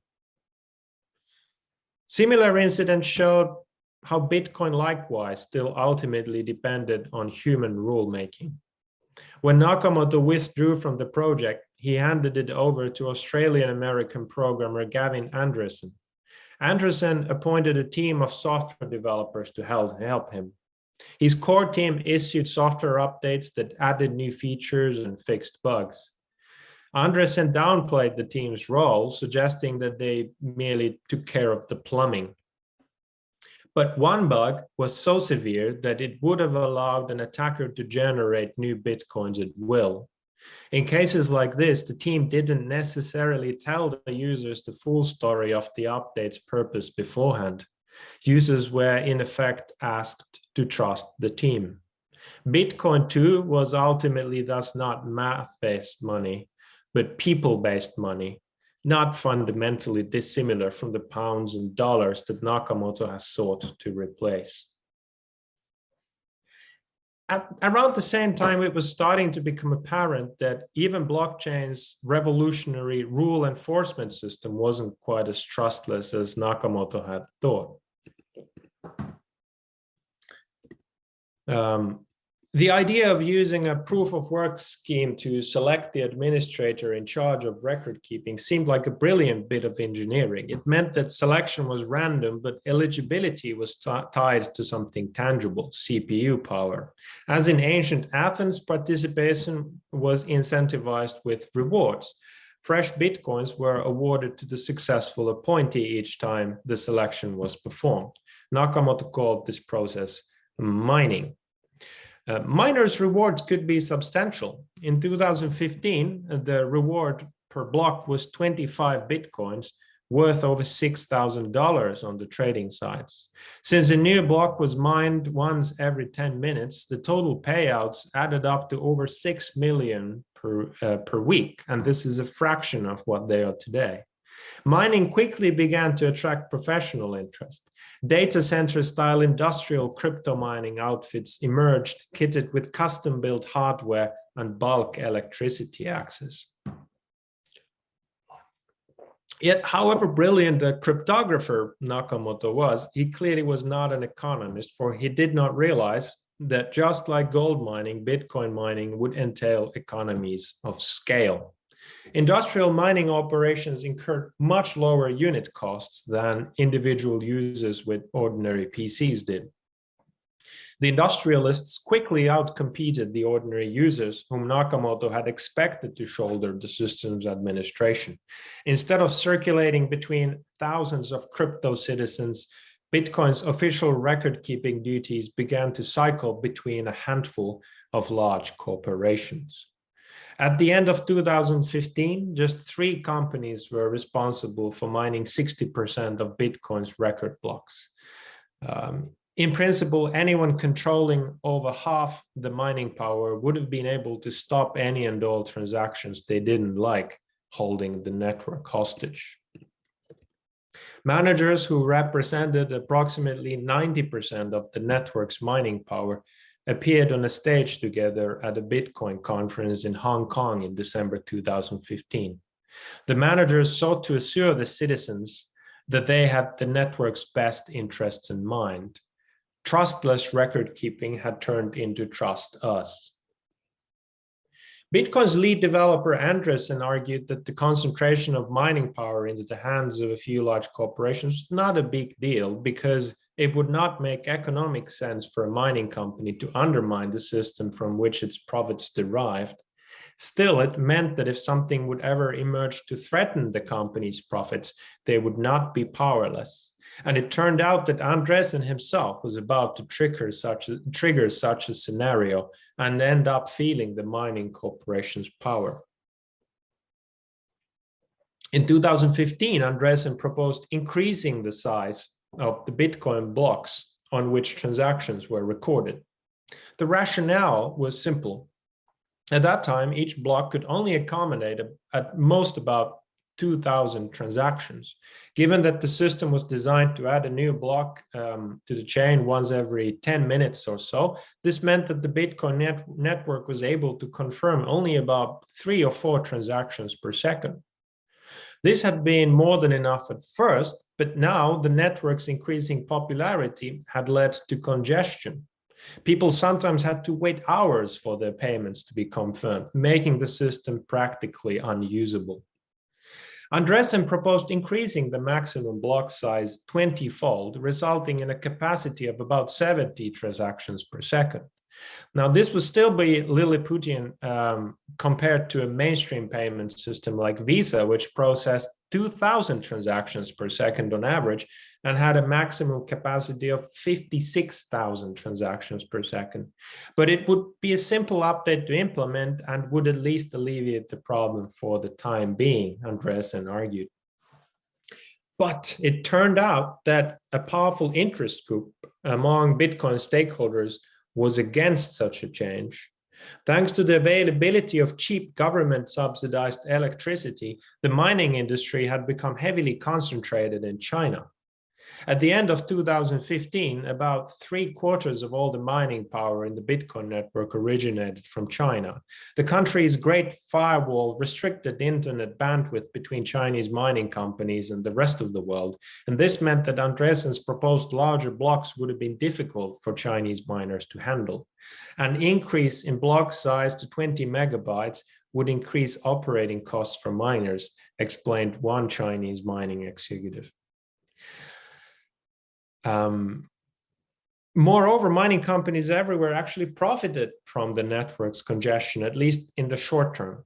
Similar incidents showed how Bitcoin likewise still ultimately depended on human rulemaking. When Nakamoto withdrew from the project, he handed it over to Australian-American programmer Gavin Andresen. Andresen appointed a team of software developers to help him. His core team issued software updates that added new features and fixed bugs. Andresen downplayed the team's role, suggesting that they merely took care of the plumbing. But one bug was so severe that it would have allowed an attacker to generate new Bitcoins at will. In cases like this, the team didn't necessarily tell the users the full story of the update's purpose beforehand. Users were in effect asked to trust the team. Bitcoin too was ultimately thus not math-based money, but people-based money, not fundamentally dissimilar from the pounds and dollars that Nakamoto has sought to replace. Around the same time, it was starting to become apparent that even blockchain's revolutionary rule enforcement system wasn't quite as trustless as Nakamoto had thought. The idea of using a proof of work scheme to select the administrator in charge of record keeping seemed like a brilliant bit of engineering. It meant that selection was random, but eligibility was tied to something tangible, CPU power. As in ancient Athens, participation was incentivized with rewards. fresh Bitcoins were awarded to the successful appointee each time the selection was performed. Nakamoto called this process mining. Miners' rewards could be substantial. In 2015, the reward per block was 25 Bitcoins, worth over $6,000 on the trading sites. Since a new block was mined once every 10 minutes, the total payouts added up to over 6 million per week, and this is a fraction of what they are today. Mining quickly began to attract professional interest. Data center-style industrial crypto mining outfits emerged, kitted with custom-built hardware and bulk electricity access. Yet, however brilliant a cryptographer Nakamoto was, he clearly was not an economist, for he did not realize that just like gold mining, Bitcoin mining would entail economies of scale. Industrial mining operations incurred much lower unit costs than individual users with ordinary PCs did. The industrialists quickly outcompeted the ordinary users whom Nakamoto had expected to shoulder the system's administration. Instead of circulating between thousands of crypto citizens, Bitcoin's official record-keeping duties began to cycle between a handful of large corporations. At the end of 2015, just 3 companies were responsible for mining 60% of Bitcoin's record blocks. In principle, anyone controlling over half the mining power would have been able to stop any and all transactions they didn't like, holding the network hostage. Managers who represented approximately 90% of the network's mining power appeared on a stage together at a Bitcoin conference in Hong Kong in December 2015. The managers sought to assure the citizens that they had the network's best interests in mind. Trustless record keeping had turned into trust us. Bitcoin's lead developer Andreessen argued that the concentration of mining power into the hands of a few large corporations was not a big deal because it would not make economic sense for a mining company to undermine the system from which its profits derived. Still, it meant that if something would ever emerge to threaten the company's profits, they would not be powerless. And it turned out that Andreessen himself was about to trigger such a scenario and end up feeling the mining corporation's power. In 2015, Andreessen proposed increasing the size of the Bitcoin blocks on which transactions were recorded. The rationale was simple. At that time, each block could only accommodate at most about 2,000 transactions. Given that the system was designed to add a new block to the chain once every 10 minutes or so, this meant that the Bitcoin network was able to confirm only about 3 or 4 transactions per second. This had been more than enough at first, but now the network's increasing popularity had led to congestion. People sometimes had to wait hours for their payments to be confirmed, making the system practically unusable. Andreessen proposed increasing the maximum block size 20-fold, resulting in a capacity of about 70 transactions per second. Now, this would still be Lilliputian compared to a mainstream payment system like Visa, which processed 2,000 transactions per second on average and had a maximum capacity of 56,000 transactions per second. But it would be a simple update to implement and would at least alleviate the problem for the time being, Andreessen argued. But it turned out that a powerful interest group among Bitcoin stakeholders was against such a change. Thanks to the availability of cheap government-subsidized electricity, the mining industry had become heavily concentrated in China. At the end of 2015, about 3/4 of all the mining power in the Bitcoin network originated from China. The country's Great Firewall restricted internet bandwidth between Chinese mining companies and the rest of the world, and this meant that Andreessen's proposed larger blocks would have been difficult for Chinese miners to handle. An increase in block size to 20 megabytes would increase operating costs for miners, explained one Chinese mining executive. Moreover, mining companies everywhere actually profited from the network's congestion, at least in the short term.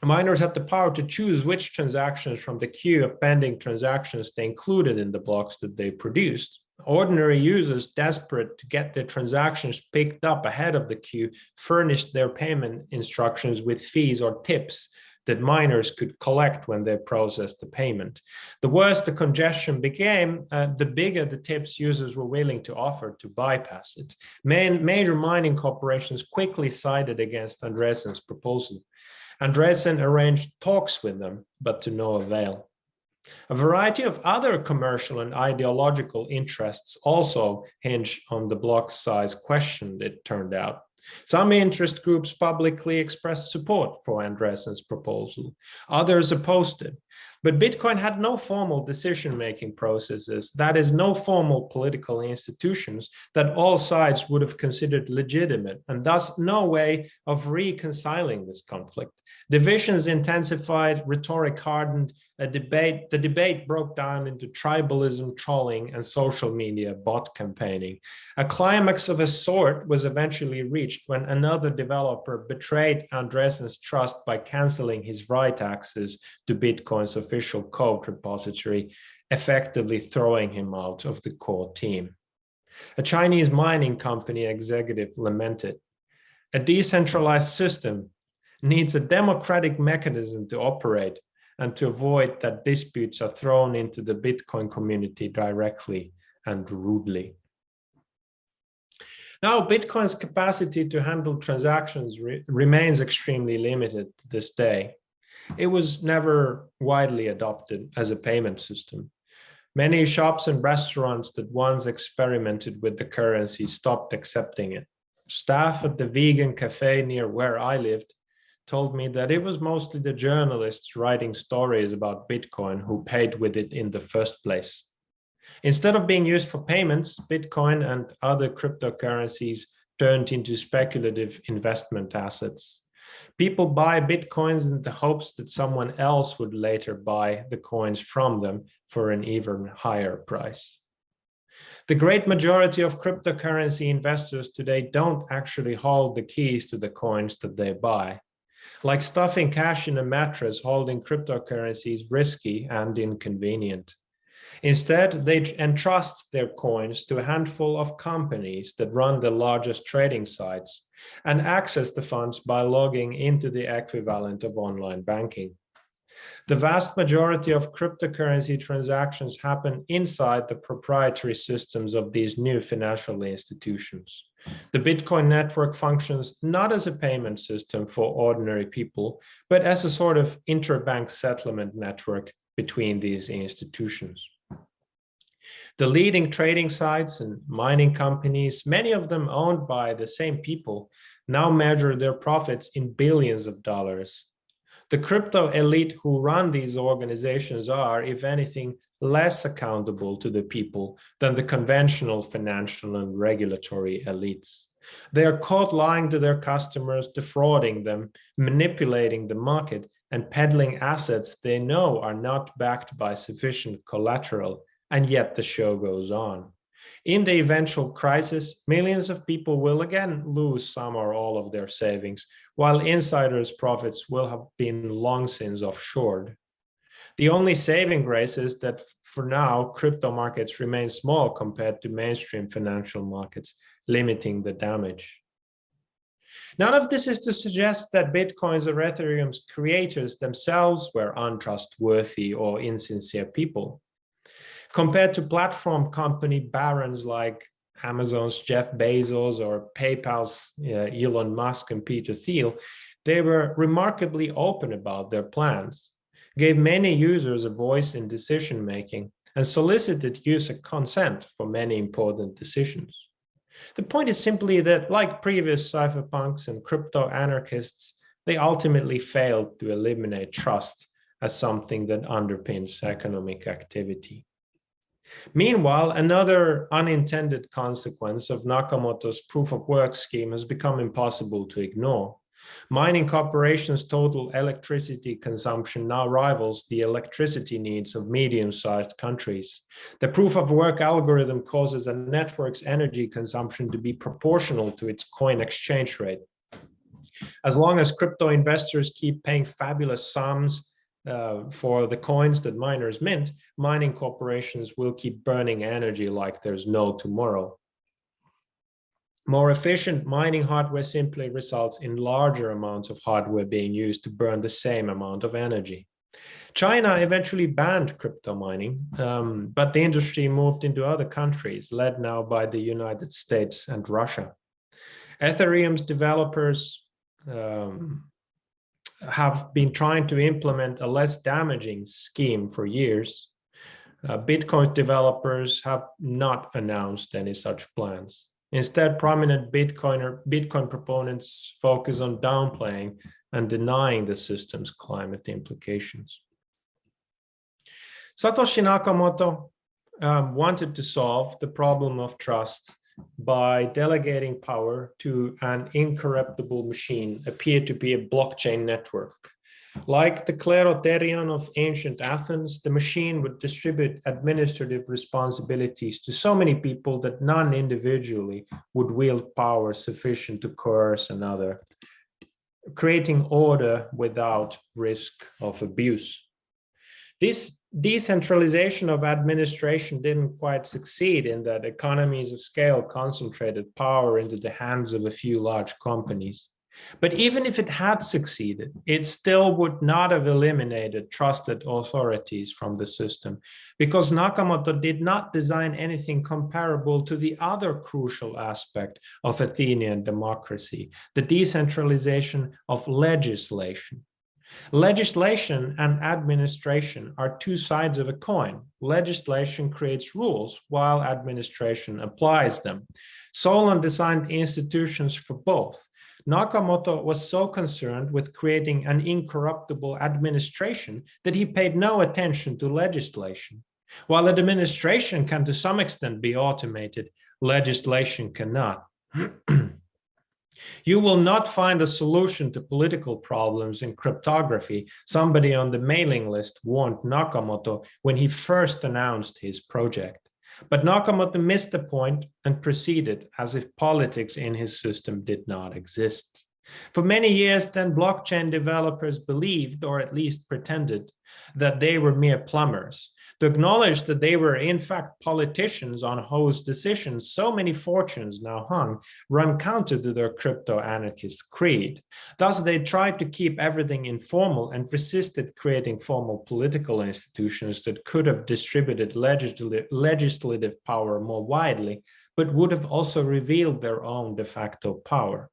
Miners had the power to choose which transactions from the queue of pending transactions they included in the blocks that they produced. Ordinary users, desperate to get their transactions picked up ahead of the queue, furnished their payment instructions with fees or tips that miners could collect when they processed the payment. The worse the congestion became, the bigger the tips users were willing to offer to bypass it. Major mining corporations quickly sided against Andreessen's proposal. Andreessen arranged talks with them, but to no avail. A variety of other commercial and ideological interests also hinge on the block size question, it turned out. Some interest groups publicly expressed support for Andreessen's proposal. Others opposed it. But Bitcoin had no formal decision-making processes, that is, no formal political institutions that all sides would have considered legitimate, and thus no way of reconciling this conflict. Divisions intensified, rhetoric hardened, the debate broke down into tribalism, trolling, and social media bot campaigning. A climax of a sort was eventually reached when another developer betrayed Andreessen's trust by canceling his write access to Bitcoin's official code repository, effectively throwing him out of the core team. A Chinese mining company executive lamented, "A decentralized system needs a democratic mechanism to operate and to avoid that disputes are thrown into the Bitcoin community directly and rudely." Now, Bitcoin's capacity to handle transactions remains extremely limited to this day. It was never widely adopted as a payment system. Many shops and restaurants that once experimented with the currency stopped accepting it. Staff at the vegan cafe near where I lived told me that it was mostly the journalists writing stories about Bitcoin who paid with it in the first place. Instead of being used for payments, Bitcoin and other cryptocurrencies turned into speculative investment assets. People buy Bitcoins in the hopes that someone else would later buy the coins from them for an even higher price. The great majority of cryptocurrency investors today don't actually hold the keys to the coins that they buy. Like stuffing cash in a mattress, holding cryptocurrency is risky and inconvenient. Instead, they entrust their coins to a handful of companies that run the largest trading sites and access the funds by logging into the equivalent of online banking. The vast majority of cryptocurrency transactions happen inside the proprietary systems of these new financial institutions. The Bitcoin network functions not as a payment system for ordinary people, but as a sort of interbank settlement network between these institutions. The leading trading sites and mining companies, many of them owned by the same people, now measure their profits in billions of dollars. The crypto elite who run these organizations are, if anything, less accountable to the people than the conventional financial and regulatory elites. They are caught lying to their customers, defrauding them, manipulating the market, and peddling assets they know are not backed by sufficient collateral, and yet the show goes on. In the eventual crisis, millions of people will again lose some or all of their savings, while insiders' profits will have been long since offshored. The only saving grace is that for now, crypto markets remain small compared to mainstream financial markets, limiting the damage. None of this is to suggest that Bitcoin's or Ethereum's creators themselves were untrustworthy or insincere people. Compared to platform company barons like Amazon's Jeff Bezos or PayPal's Elon Musk and Peter Thiel, they were remarkably open about their plans, gave many users a voice in decision-making, and solicited user consent for many important decisions. The point is simply that, like previous cypherpunks and crypto-anarchists, they ultimately failed to eliminate trust as something that underpins economic activity. Meanwhile, another unintended consequence of Nakamoto's proof-of-work scheme has become impossible to ignore. Mining corporations' total electricity consumption now rivals the electricity needs of medium-sized countries. The proof-of-work algorithm causes a network's energy consumption to be proportional to its coin exchange rate. As long as crypto investors keep paying fabulous sums for the coins that miners mint, mining corporations will keep burning energy like there's no tomorrow. More efficient mining hardware simply results in larger amounts of hardware being used to burn the same amount of energy. China eventually banned crypto mining, but the industry moved into other countries, led now by the United States and Russia. Ethereum's developers have been trying to implement a less damaging scheme for years. Bitcoin developers have not announced any such plans. Instead, prominent Bitcoin proponents focus on downplaying and denying the system's climate implications. Satoshi Nakamoto wanted to solve the problem of trust by delegating power to an incorruptible machine, appeared to be a blockchain network. Like the Kleroterion of ancient Athens, the machine would distribute administrative responsibilities to so many people that none individually would wield power sufficient to coerce another, creating order without risk of abuse. This decentralization of administration didn't quite succeed in that economies of scale concentrated power into the hands of a few large companies. But even if it had succeeded, it still would not have eliminated trusted authorities from the system, because Nakamoto did not design anything comparable to the other crucial aspect of Athenian democracy, the decentralization of legislation. Legislation and administration are two sides of a coin. Legislation creates rules while administration applies them. Solon designed institutions for both. Nakamoto was so concerned with creating an incorruptible administration that he paid no attention to legislation. While administration can to some extent be automated, legislation cannot. You will not find a solution to political problems in cryptography. Somebody on the mailing list warned Nakamoto when he first announced his project. But Nakamoto missed the point and proceeded as if politics in his system did not exist. For many years then, blockchain developers believed, or at least pretended, that they were mere plumbers. To acknowledge that they were in fact politicians on whose decisions so many fortunes now hung run counter to their crypto-anarchist creed. Thus, they tried to keep everything informal and resisted creating formal political institutions that could have distributed legislative power more widely, but would have also revealed their own de facto power.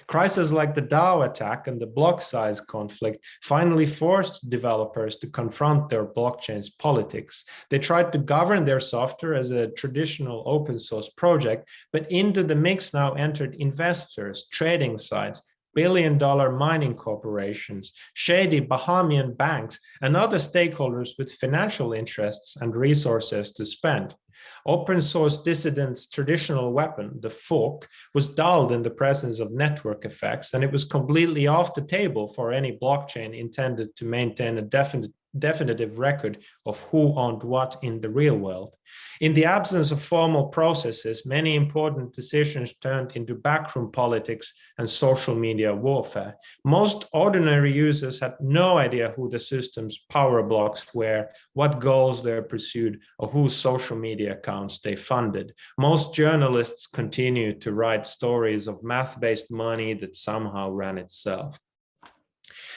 Crises like the DAO attack and the block size conflict finally forced developers to confront their blockchain's politics. They tried to govern their software as a traditional open source project, but into the mix now entered investors, trading sites, billion-dollar mining corporations, shady Bahamian banks, and other stakeholders with financial interests and resources to spend. Open source dissidents' traditional weapon, the fork, was dulled in the presence of network effects, and it was completely off the table for any blockchain intended to maintain a definitive record of who owned what in the real world. In the absence of formal processes, many important decisions turned into backroom politics and social media warfare. Most ordinary users had no idea who the system's power blocks were, what goals they pursued, or whose social media accounts they funded. Most journalists continued to write stories of math-based money that somehow ran itself.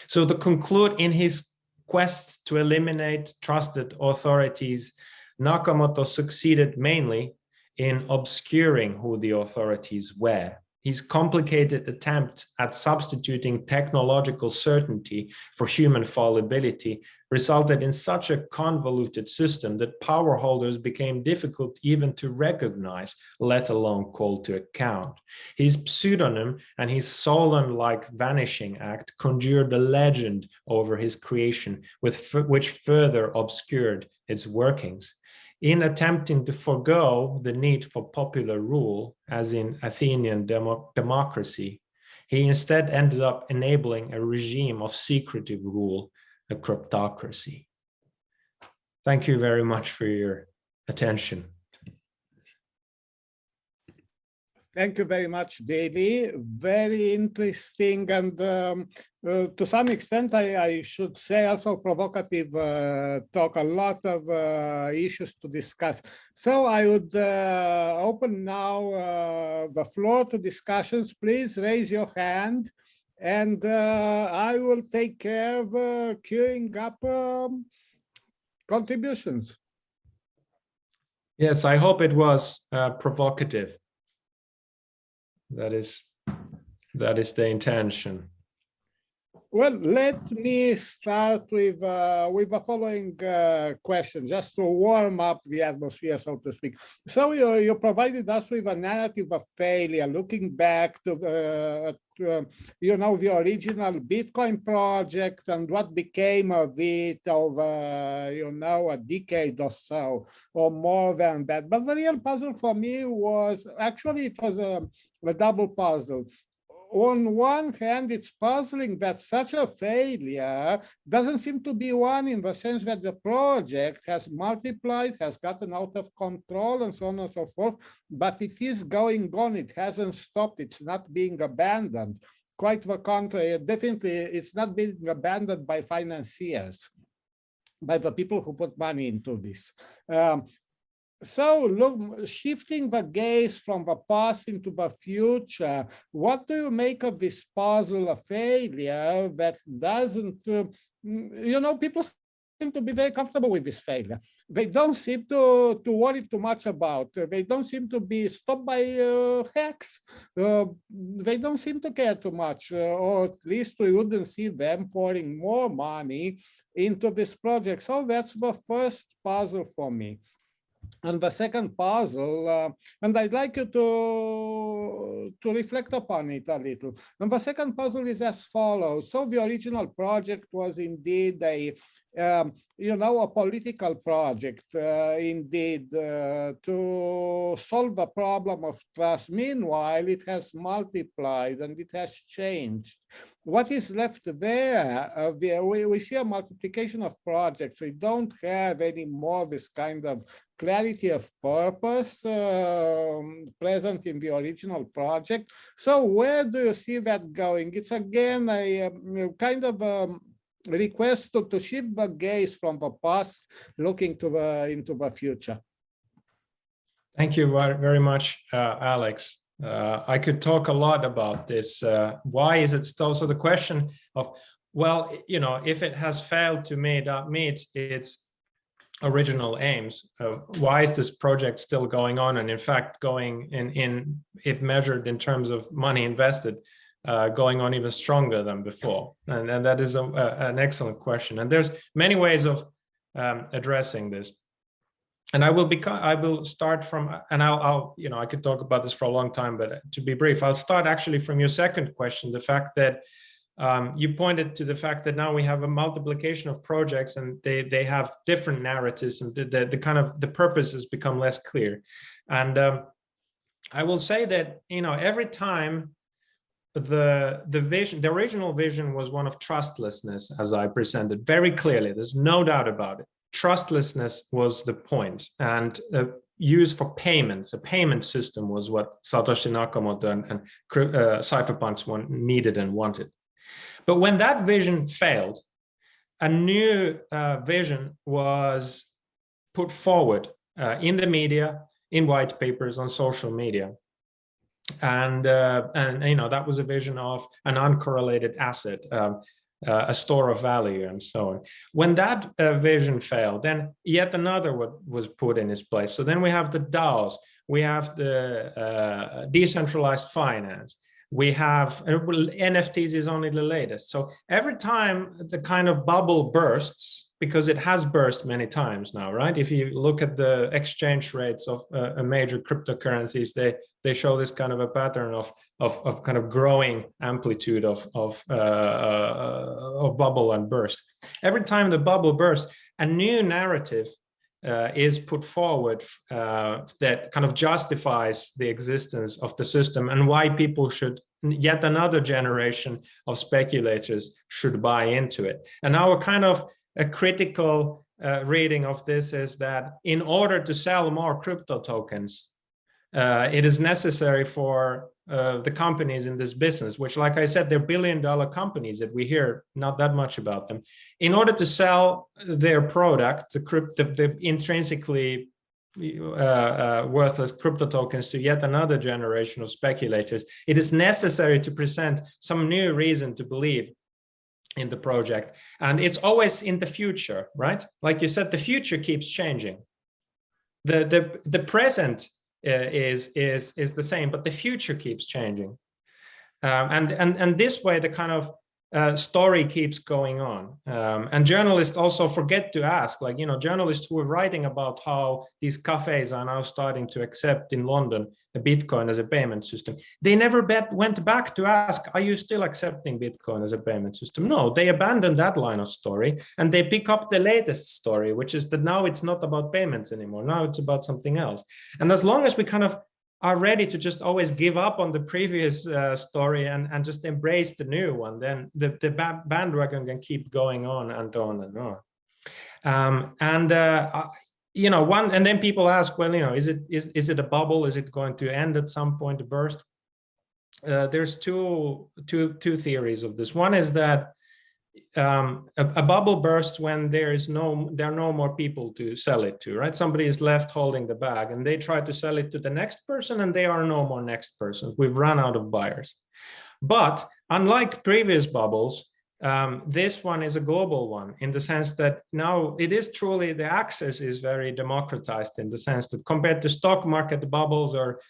So to conclude, in his quest to eliminate trusted authorities, Nakamoto succeeded mainly in obscuring who the authorities were. His complicated attempt at substituting technological certainty for human fallibility resulted in such a convoluted system that power holders became difficult even to recognize, let alone call to account. His pseudonym and his Solon-like vanishing act conjured a legend over his creation, which further obscured its workings. In attempting to forego the need for popular rule, as in Athenian democracy, he instead ended up enabling a regime of secretive rule, a cryptocracy. Thank you very much for your attention. Thank you very much, Vili. Very interesting and to some extent, I should say also provocative talk, a lot of issues to discuss. So I would open now the floor to discussions. Please raise your hand and I will take care of queuing up contributions. Yes, I hope it was provocative. That is the intention. Well, let me start with the following question, just to warm up the atmosphere, so to speak. So you provided us with a narrative of failure, looking back to the the original Bitcoin project and what became of it over a decade or so, or more than that. But the real puzzle for me was actually it was a double puzzle. On one hand, it's puzzling that such a failure doesn't seem to be one in the sense that the project has multiplied, has gotten out of control, and so on and so forth, but it is going on. It hasn't stopped. It's not being abandoned. Quite the contrary. Definitely, it's not being abandoned by financiers, by the people who put money into this. So look, shifting the gaze from the past into the future, what do you make of this puzzle of failure that doesn't, people seem to be very comfortable with this failure. They don't seem to worry too much about it. They don't seem to be stopped by hacks. They don't seem to care too much, or at least we wouldn't see them pouring more money into this project. So that's the first puzzle for me. And the second puzzle, and I'd like you to reflect upon it a little. And the second puzzle is as follows. So the original project was indeed a political project, indeed, to solve the problem of trust. Meanwhile, it has multiplied and it has changed. What is left there? We see a multiplication of projects. We don't have any more this kind of clarity of purpose present in the original project. So where do you see that going? It's again a kind of request to shift the gaze from the past, looking into the future. Thank you very much, Alex. I could talk a lot about this. Why is it still? So the question of, well, if it has failed to meet its original aims, why is this project still going on? And in fact, going if measured in terms of money invested, going on even stronger than before. And that is an excellent question. And there's many ways of addressing this. And I will start from, and I could talk about this for a long time, but to be brief, I'll start actually from your second question, the fact that you pointed to the fact that now we have a multiplication of projects and they have different narratives, and the purpose has become less clear. And I will say that, every time the original vision was one of trustlessness, as I presented very clearly, there's no doubt about it. Trustlessness was the point, and use for payments, a payment system was what Satoshi Nakamoto and cypherpunks needed and wanted. But when that vision failed, a new vision was put forward in the media, in white papers, on social media. And that was a vision of an uncorrelated asset, a store of value, and so on. When that vision failed, then yet another was put in its place. So then we have the DAOs, we have the decentralized finance, we have NFTs is only the latest. So every time the kind of bubble bursts, because it has burst many times now, right? If you look at the exchange rates of major cryptocurrencies, they show this kind of a pattern of kind of growing amplitude of bubble and burst. Every time the bubble bursts, a new narrative is put forward that kind of justifies the existence of the system and why people should, yet another generation of speculators should buy into it. And now a critical reading of this is that in order to sell more crypto tokens, it is necessary for the companies in this business, which, like I said, they're billion-dollar companies that we hear not that much about them. In order to sell their product, the intrinsically worthless crypto tokens to yet another generation of speculators, it is necessary to present some new reason to believe in the project. And it's always in the future, right? Like you said, the future keeps changing. The present is the same, but the future keeps changing. And this way, the kind of story keeps going on. And journalists also forget to ask, like, journalists who are writing about how these cafes are now starting to accept in London a Bitcoin as a payment system. They never went back to ask, are you still accepting Bitcoin as a payment system? No, they abandoned that line of story and they pick up the latest story, which is that now it's not about payments anymore. Now it's about something else. And as long as we kind of are ready to just always give up on the previous story and just embrace the new one, then the bandwagon can keep going on and on and on. And then people ask, well, is it a bubble? Is it going to end at some point, to burst? There's two theories of this. One is that a bubble bursts when there are no more people to sell it to, right? Somebody is left holding the bag and they try to sell it to the next person and there are no more next persons. We've run out of buyers. But unlike previous bubbles, this one is a global one in the sense that now it is truly, the access is very democratized in the sense that compared to stock market bubbles or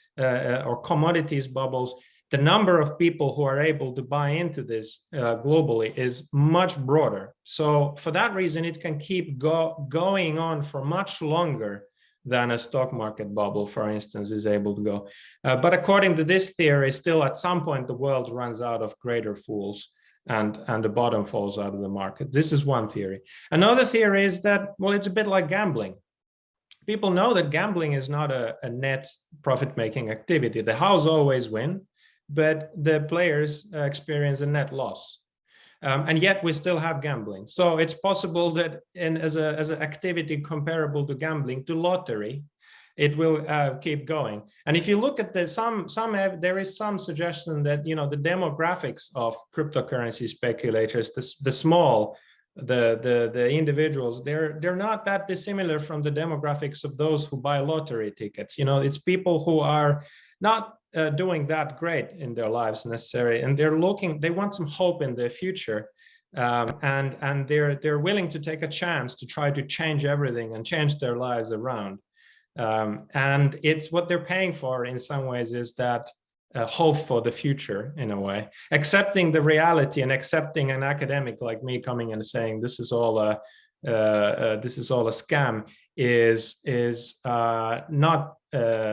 commodities bubbles, the number of people who are able to buy into this globally is much broader. So for that reason, it can keep going on for much longer than a stock market bubble, for instance, is able to go. But according to this theory, still at some point, the world runs out of greater fools and the bottom falls out of the market. This is one theory. Another theory is that, well, it's a bit like gambling. People know that gambling is not a net profit-making activity. The house always win, but the players experience a net loss. And yet we still have gambling. So it's possible that as an activity comparable to gambling, to lottery, it will keep going. And if you look at there is some suggestion that, the demographics of cryptocurrency speculators, the individuals, they're not that dissimilar from the demographics of those who buy lottery tickets. It's people who are not doing that great in their lives necessarily, and they want some hope in their future, and they're willing to take a chance to try to change everything and change their lives around. And it's what they're paying for in some ways is that hope for the future, in a way, accepting the reality and accepting an academic like me coming and saying this is all a scam is not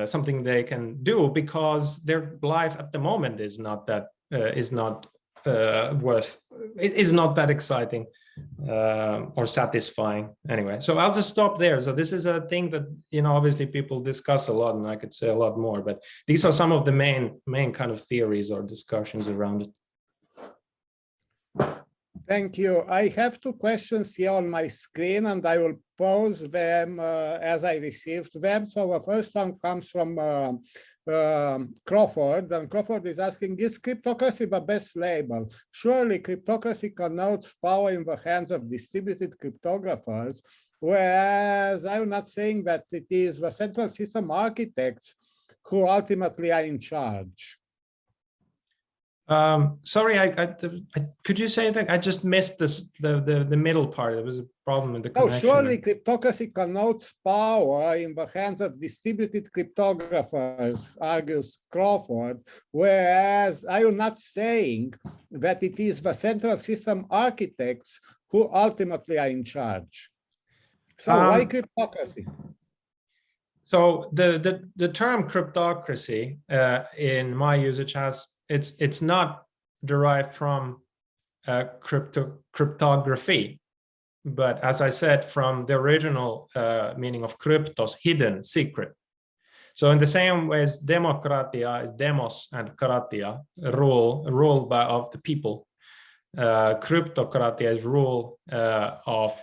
something they can do, because their life at the moment is not that exciting or satisfying anyway. So I'll just stop there. So this is a thing that obviously people discuss a lot, and I could say a lot more, but these are some of the main kind of theories or discussions around it. Thank you. I have two questions here on my screen, and I will pose them as I received them. So the first one comes from Crawford, and Crawford is asking, is cryptocracy the best label? Surely cryptocracy connotes power in the hands of distributed cryptographers, whereas I'm not saying that it is the central system architects who ultimately are in charge. Sorry, could you say that? I just missed the middle part. There was a problem with the connection. Surely cryptocracy connotes power in the hands of distributed cryptographers, argues Crawford, whereas I am not saying that it is the central system architects who ultimately are in charge. So why cryptocracy? So the term cryptocracy in my usage it's not derived from cryptography, but as I said, from the original meaning of kryptos, hidden, secret. So in the same way as democratia is demos and kratia, rule of the people, cryptocratia is rule of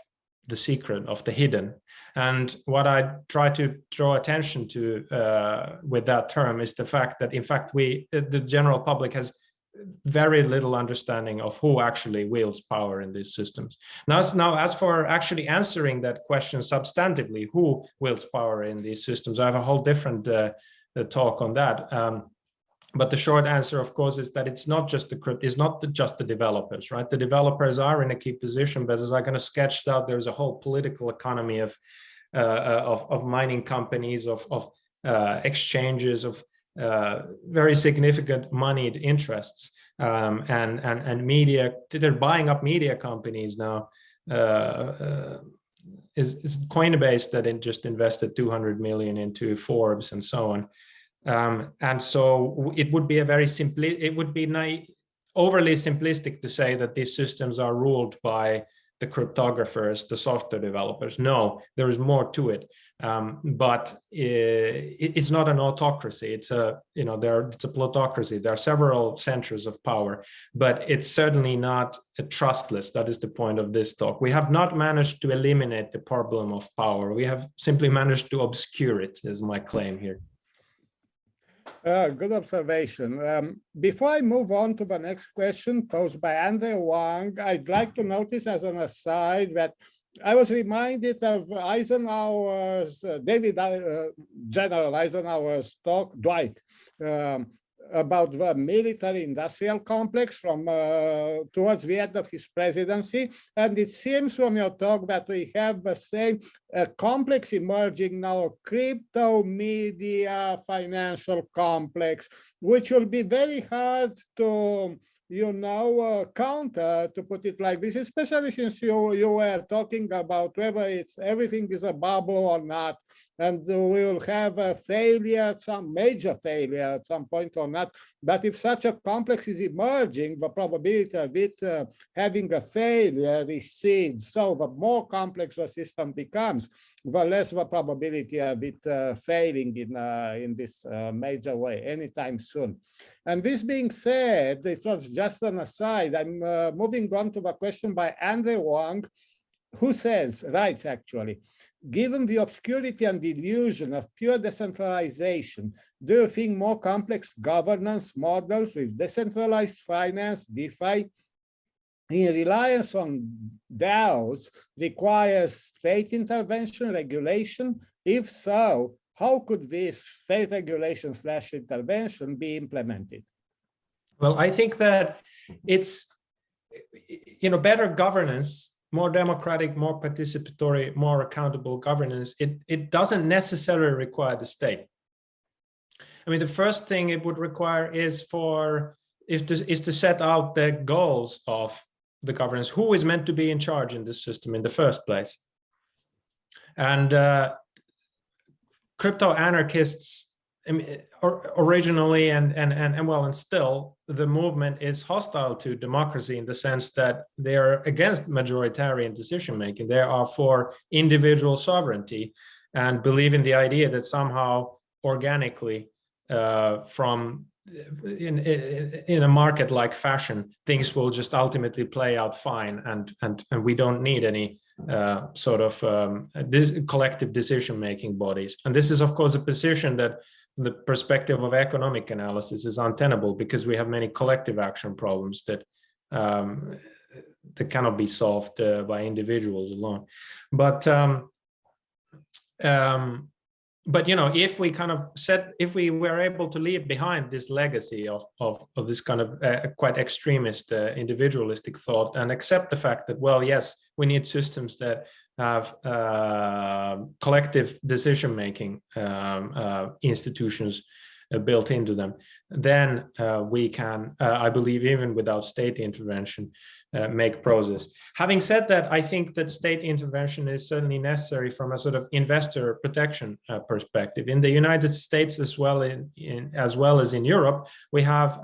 the secret, of the hidden. And what I try to draw attention to with that term is the fact that, in fact, the general public has very little understanding of who actually wields power in these systems. Now, as for actually answering that question substantively, who wields power in these systems, I have a whole different talk on that. But the short answer, of course, is that it's not just the developers, right? The developers are in a key position, but as I'm going to sketch out, there's a whole political economy of mining companies, of exchanges, of very significant moneyed interests, and media. They're buying up media companies now. Is Coinbase that just invested 200 million into Forbes and so on. And so it would be overly simplistic to say that these systems are ruled by the cryptographers, the software developers. No, there is more to it. But it's not an autocracy. It's a plutocracy. There are several centers of power, but it's certainly not a trustless. That is the point of this talk. We have not managed to eliminate the problem of power. We have simply managed to obscure it, is my claim here. Good observation. Before I move on to the next question posed by Andre Wang, I'd like to notice as an aside that I was reminded of Eisenhower's, General Eisenhower's talk, Dwight, about the military-industrial complex from towards the end of his presidency. And it seems from your talk that we have the same complex emerging now, crypto media financial complex, which will be very hard to counter, to put it like this, especially since you were talking about whether everything is a bubble or not, and we will have a failure, some major failure at some point or not. But if such a complex is emerging, the probability of it having a failure recedes. So the more complex the system becomes, the less the probability of it failing in this major way anytime soon. And this being said, it was just an aside. I'm moving on to the question by Andre Wang, who writes actually, given the obscurity and illusion of pure decentralization, do you think more complex governance models with decentralized finance, DeFi, in reliance on DAOs requires state intervention, regulation? If so, how could this state regulation / intervention be implemented? Well, I think that it's, better governance, more democratic, more participatory, more accountable governance. It doesn't necessarily require the state. I mean, the first thing it would require is to set out the goals of the governance. Who is meant to be in charge in this system in the first place? And crypto-anarchists, originally and still, the movement is hostile to democracy in the sense that they are against majoritarian decision making. They are for individual sovereignty and believe in the idea that somehow organically, in a market-like fashion, things will just ultimately play out fine, and we don't need any collective decision-making bodies. And this is, of course, a position that, from the perspective of economic analysis, is untenable, because we have many collective action problems that cannot be solved by individuals alone. But if we were able to leave behind this legacy of this kind of quite extremist individualistic thought, and accept the fact that, well, yes, we need systems that have collective decision-making institutions built into them, then we can, I believe, even without state intervention, make progress. Having said that, I think that state intervention is certainly necessary from a sort of investor protection perspective. In the United States, as well as in Europe, we have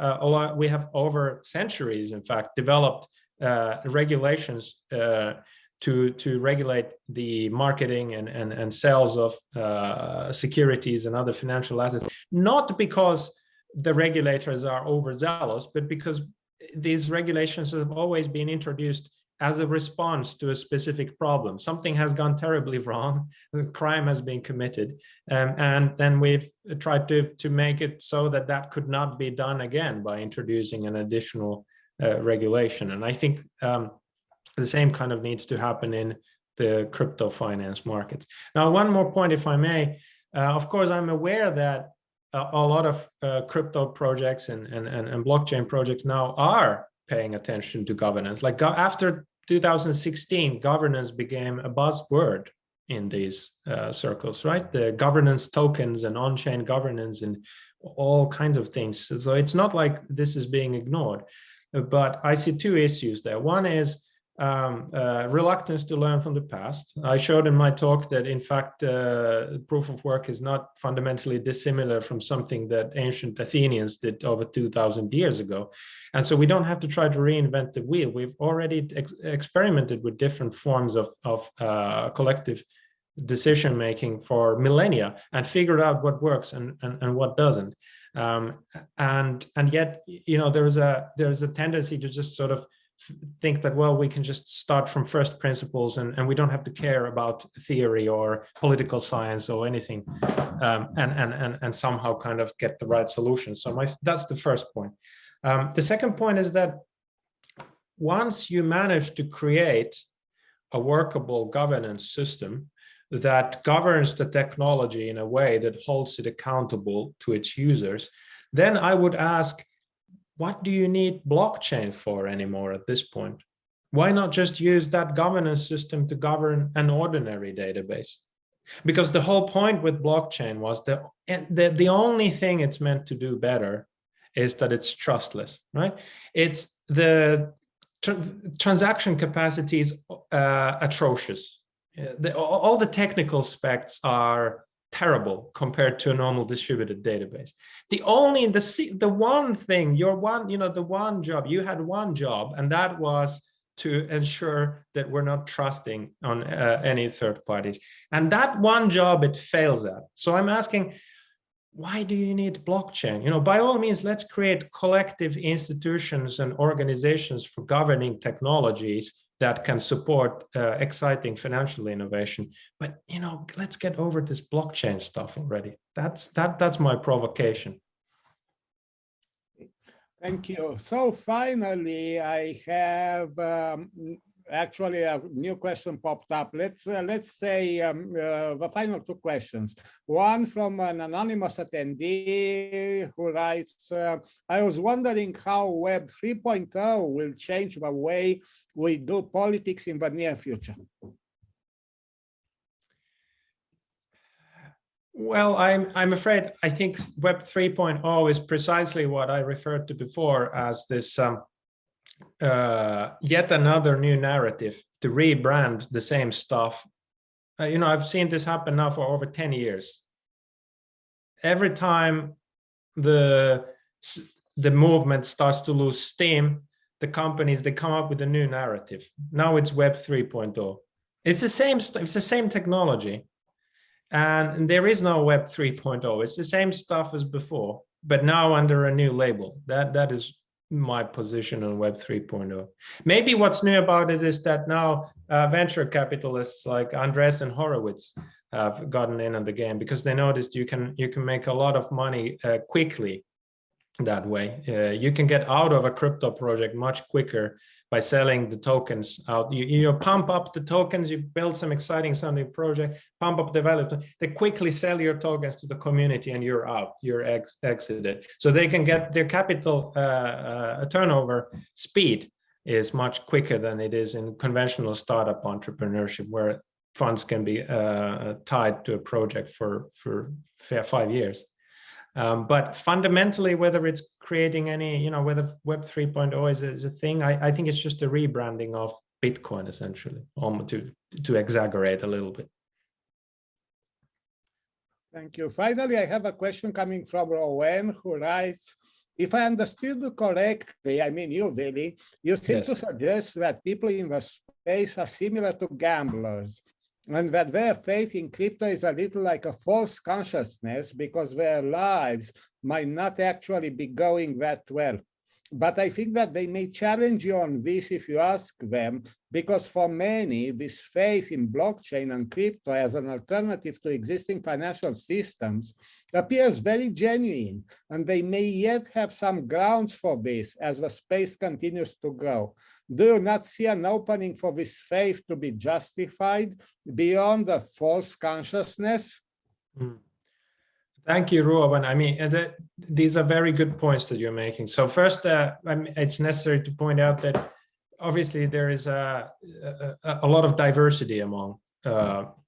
over centuries, in fact, developed regulations to regulate the marketing and sales of securities and other financial assets, not because the regulators are overzealous, but because these regulations have always been introduced as a response to a specific problem. Something has gone terribly wrong, a crime has been committed, and then we've tried to make it so that that could not be done again by introducing an additional regulation. And I think the same kind of needs to happen in the crypto finance markets. Now, one more point, if I may. Of course, I'm aware that a lot of crypto projects and blockchain projects now are paying attention to governance. Like after 2016, governance became a buzzword in these circles, right? The governance tokens and on-chain governance and all kinds of things. So it's not like this is being ignored, but I see two issues there. One is reluctance to learn from the past. I showed in my talk that, in fact, proof of work is not fundamentally dissimilar from something that ancient Athenians did over 2,000 years ago. And so we don't have to try to reinvent the wheel. We've already experimented with different forms of collective decision-making for millennia and figured out what works and what doesn't. And yet, you know, there's a tendency to just sort of think that, well, we can just start from first principles and we don't have to care about theory or political science or anything, and somehow kind of get the right solution. So that's the first point. The second point is that once you manage to create a workable governance system that governs the technology in a way that holds it accountable to its users, then I would ask, what do you need blockchain for anymore at this point? Why not just use that governance system to govern an ordinary database? Because the whole point with blockchain was that the only thing it's meant to do better is that it's trustless, right? It's the transaction capacity is atrocious. All the technical specs are terrible compared to a normal distributed database. The one thing, the one job, you had one job, and that was to ensure that we're not trusting on any third parties. And that one job it fails at. So I'm asking, why do you need blockchain? You know, by all means, let's create collective institutions and organizations for governing technologies that can support exciting financial innovation. But, you know, let's get over this blockchain stuff already. That's my provocation. Thank you. So finally, I have actually a new question popped up. Let's say the final two questions. One from an anonymous attendee who writes, I was wondering how Web 3.0 will change the way we do politics in the near future. Well, I'm afraid I think Web 3.0 is precisely what I referred to before as this yet another new narrative to rebrand the same stuff. You know, I've seen this happen now for over 10 years. Every time the movement starts to lose steam, the companies, they come up with a new narrative. Now it's Web 3.0. It's the same stuff, it's the same technology. And there is no Web 3.0. It's the same stuff as before, but now under a new label. That is my position on Web 3.0. Maybe what's new about it is that now venture capitalists like Andres and Horowitz have gotten in on the game because they noticed you can make a lot of money quickly that way. You can get out of a crypto project much quicker by selling the tokens out. You pump up the tokens, you build some exciting sounding project, pump up the value, they quickly sell your tokens to the community and you're out, you're exited. So they can get their capital turnover speed is much quicker than it is in conventional startup entrepreneurship, where funds can be tied to a project for 5 years. But fundamentally, whether it's creating any, whether Web 3.0 is a thing, I think it's just a rebranding of Bitcoin, essentially, to exaggerate a little bit. Thank you. Finally, I have a question coming from Rowan, who writes, if I understood correctly, I mean you, Vili, you seem to suggest that people in the space are similar to gamblers, and that their faith in crypto is a little like a false consciousness because their lives might not actually be going that well. But I think that they may challenge you on this if you ask them, because for many, this faith in blockchain and crypto as an alternative to existing financial systems appears very genuine, and they may yet have some grounds for this as the space continues to grow. Do you not see an opening for this faith to be justified beyond the false consciousness? Thank you, Ruoban. I mean, these are very good points that you're making. So first, it's necessary to point out that obviously there is a lot of diversity among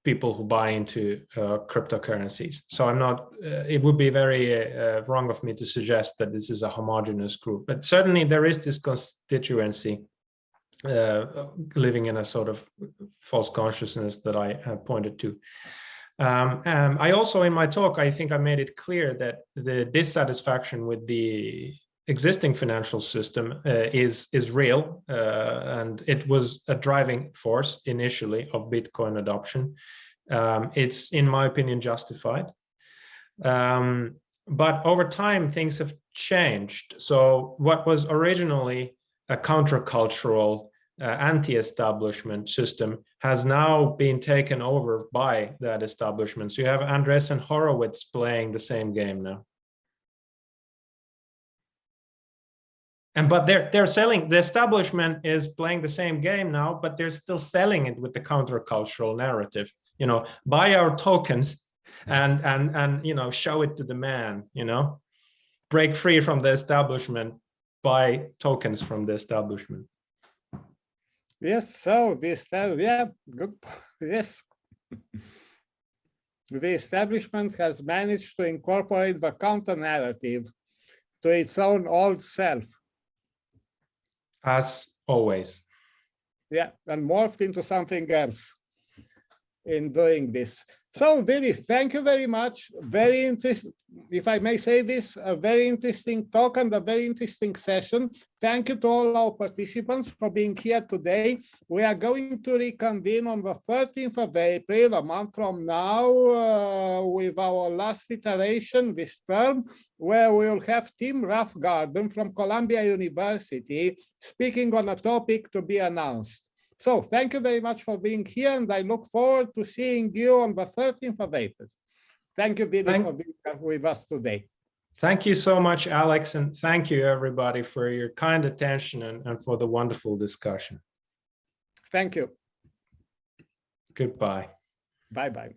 people who buy into cryptocurrencies. So I'm not, it would be very wrong of me to suggest that this is a homogeneous group, but certainly there is this constituency living in a sort of false consciousness that I have pointed to. I also, in my talk, I think I made it clear that the dissatisfaction with the existing financial system is real, and it was a driving force initially of Bitcoin adoption. It's, in my opinion, justified. But over time, things have changed. So what was originally a countercultural anti-establishment system has now been taken over by that establishment. So you have Andres and Horowitz playing the same game now. But they're selling, the establishment is playing the same game now, but they're still selling it with the countercultural narrative. You know, buy our tokens and you know, show it to the man, you know, break free from the establishment, buy tokens from the establishment. Yes, so this, yeah, good, yes. The establishment has managed to incorporate the counter-narrative to its own old self. As always. Yeah, and morphed into something else in doing this. So, Vili, thank you very much. Very interesting, if I may say this, a very interesting talk and a very interesting session. Thank you to all our participants for being here today. We are going to reconvene on the 13th of April, a month from now, with our last iteration this term, where we will have Tim Roughgarden from Columbia University speaking on a topic to be announced. So thank you very much for being here, and I look forward to seeing you on the 13th of April. Thank you, Vili, for being with us today. Thank you so much, Alex, and thank you, everybody, for your kind attention and for the wonderful discussion. Thank you. Goodbye. Bye-bye.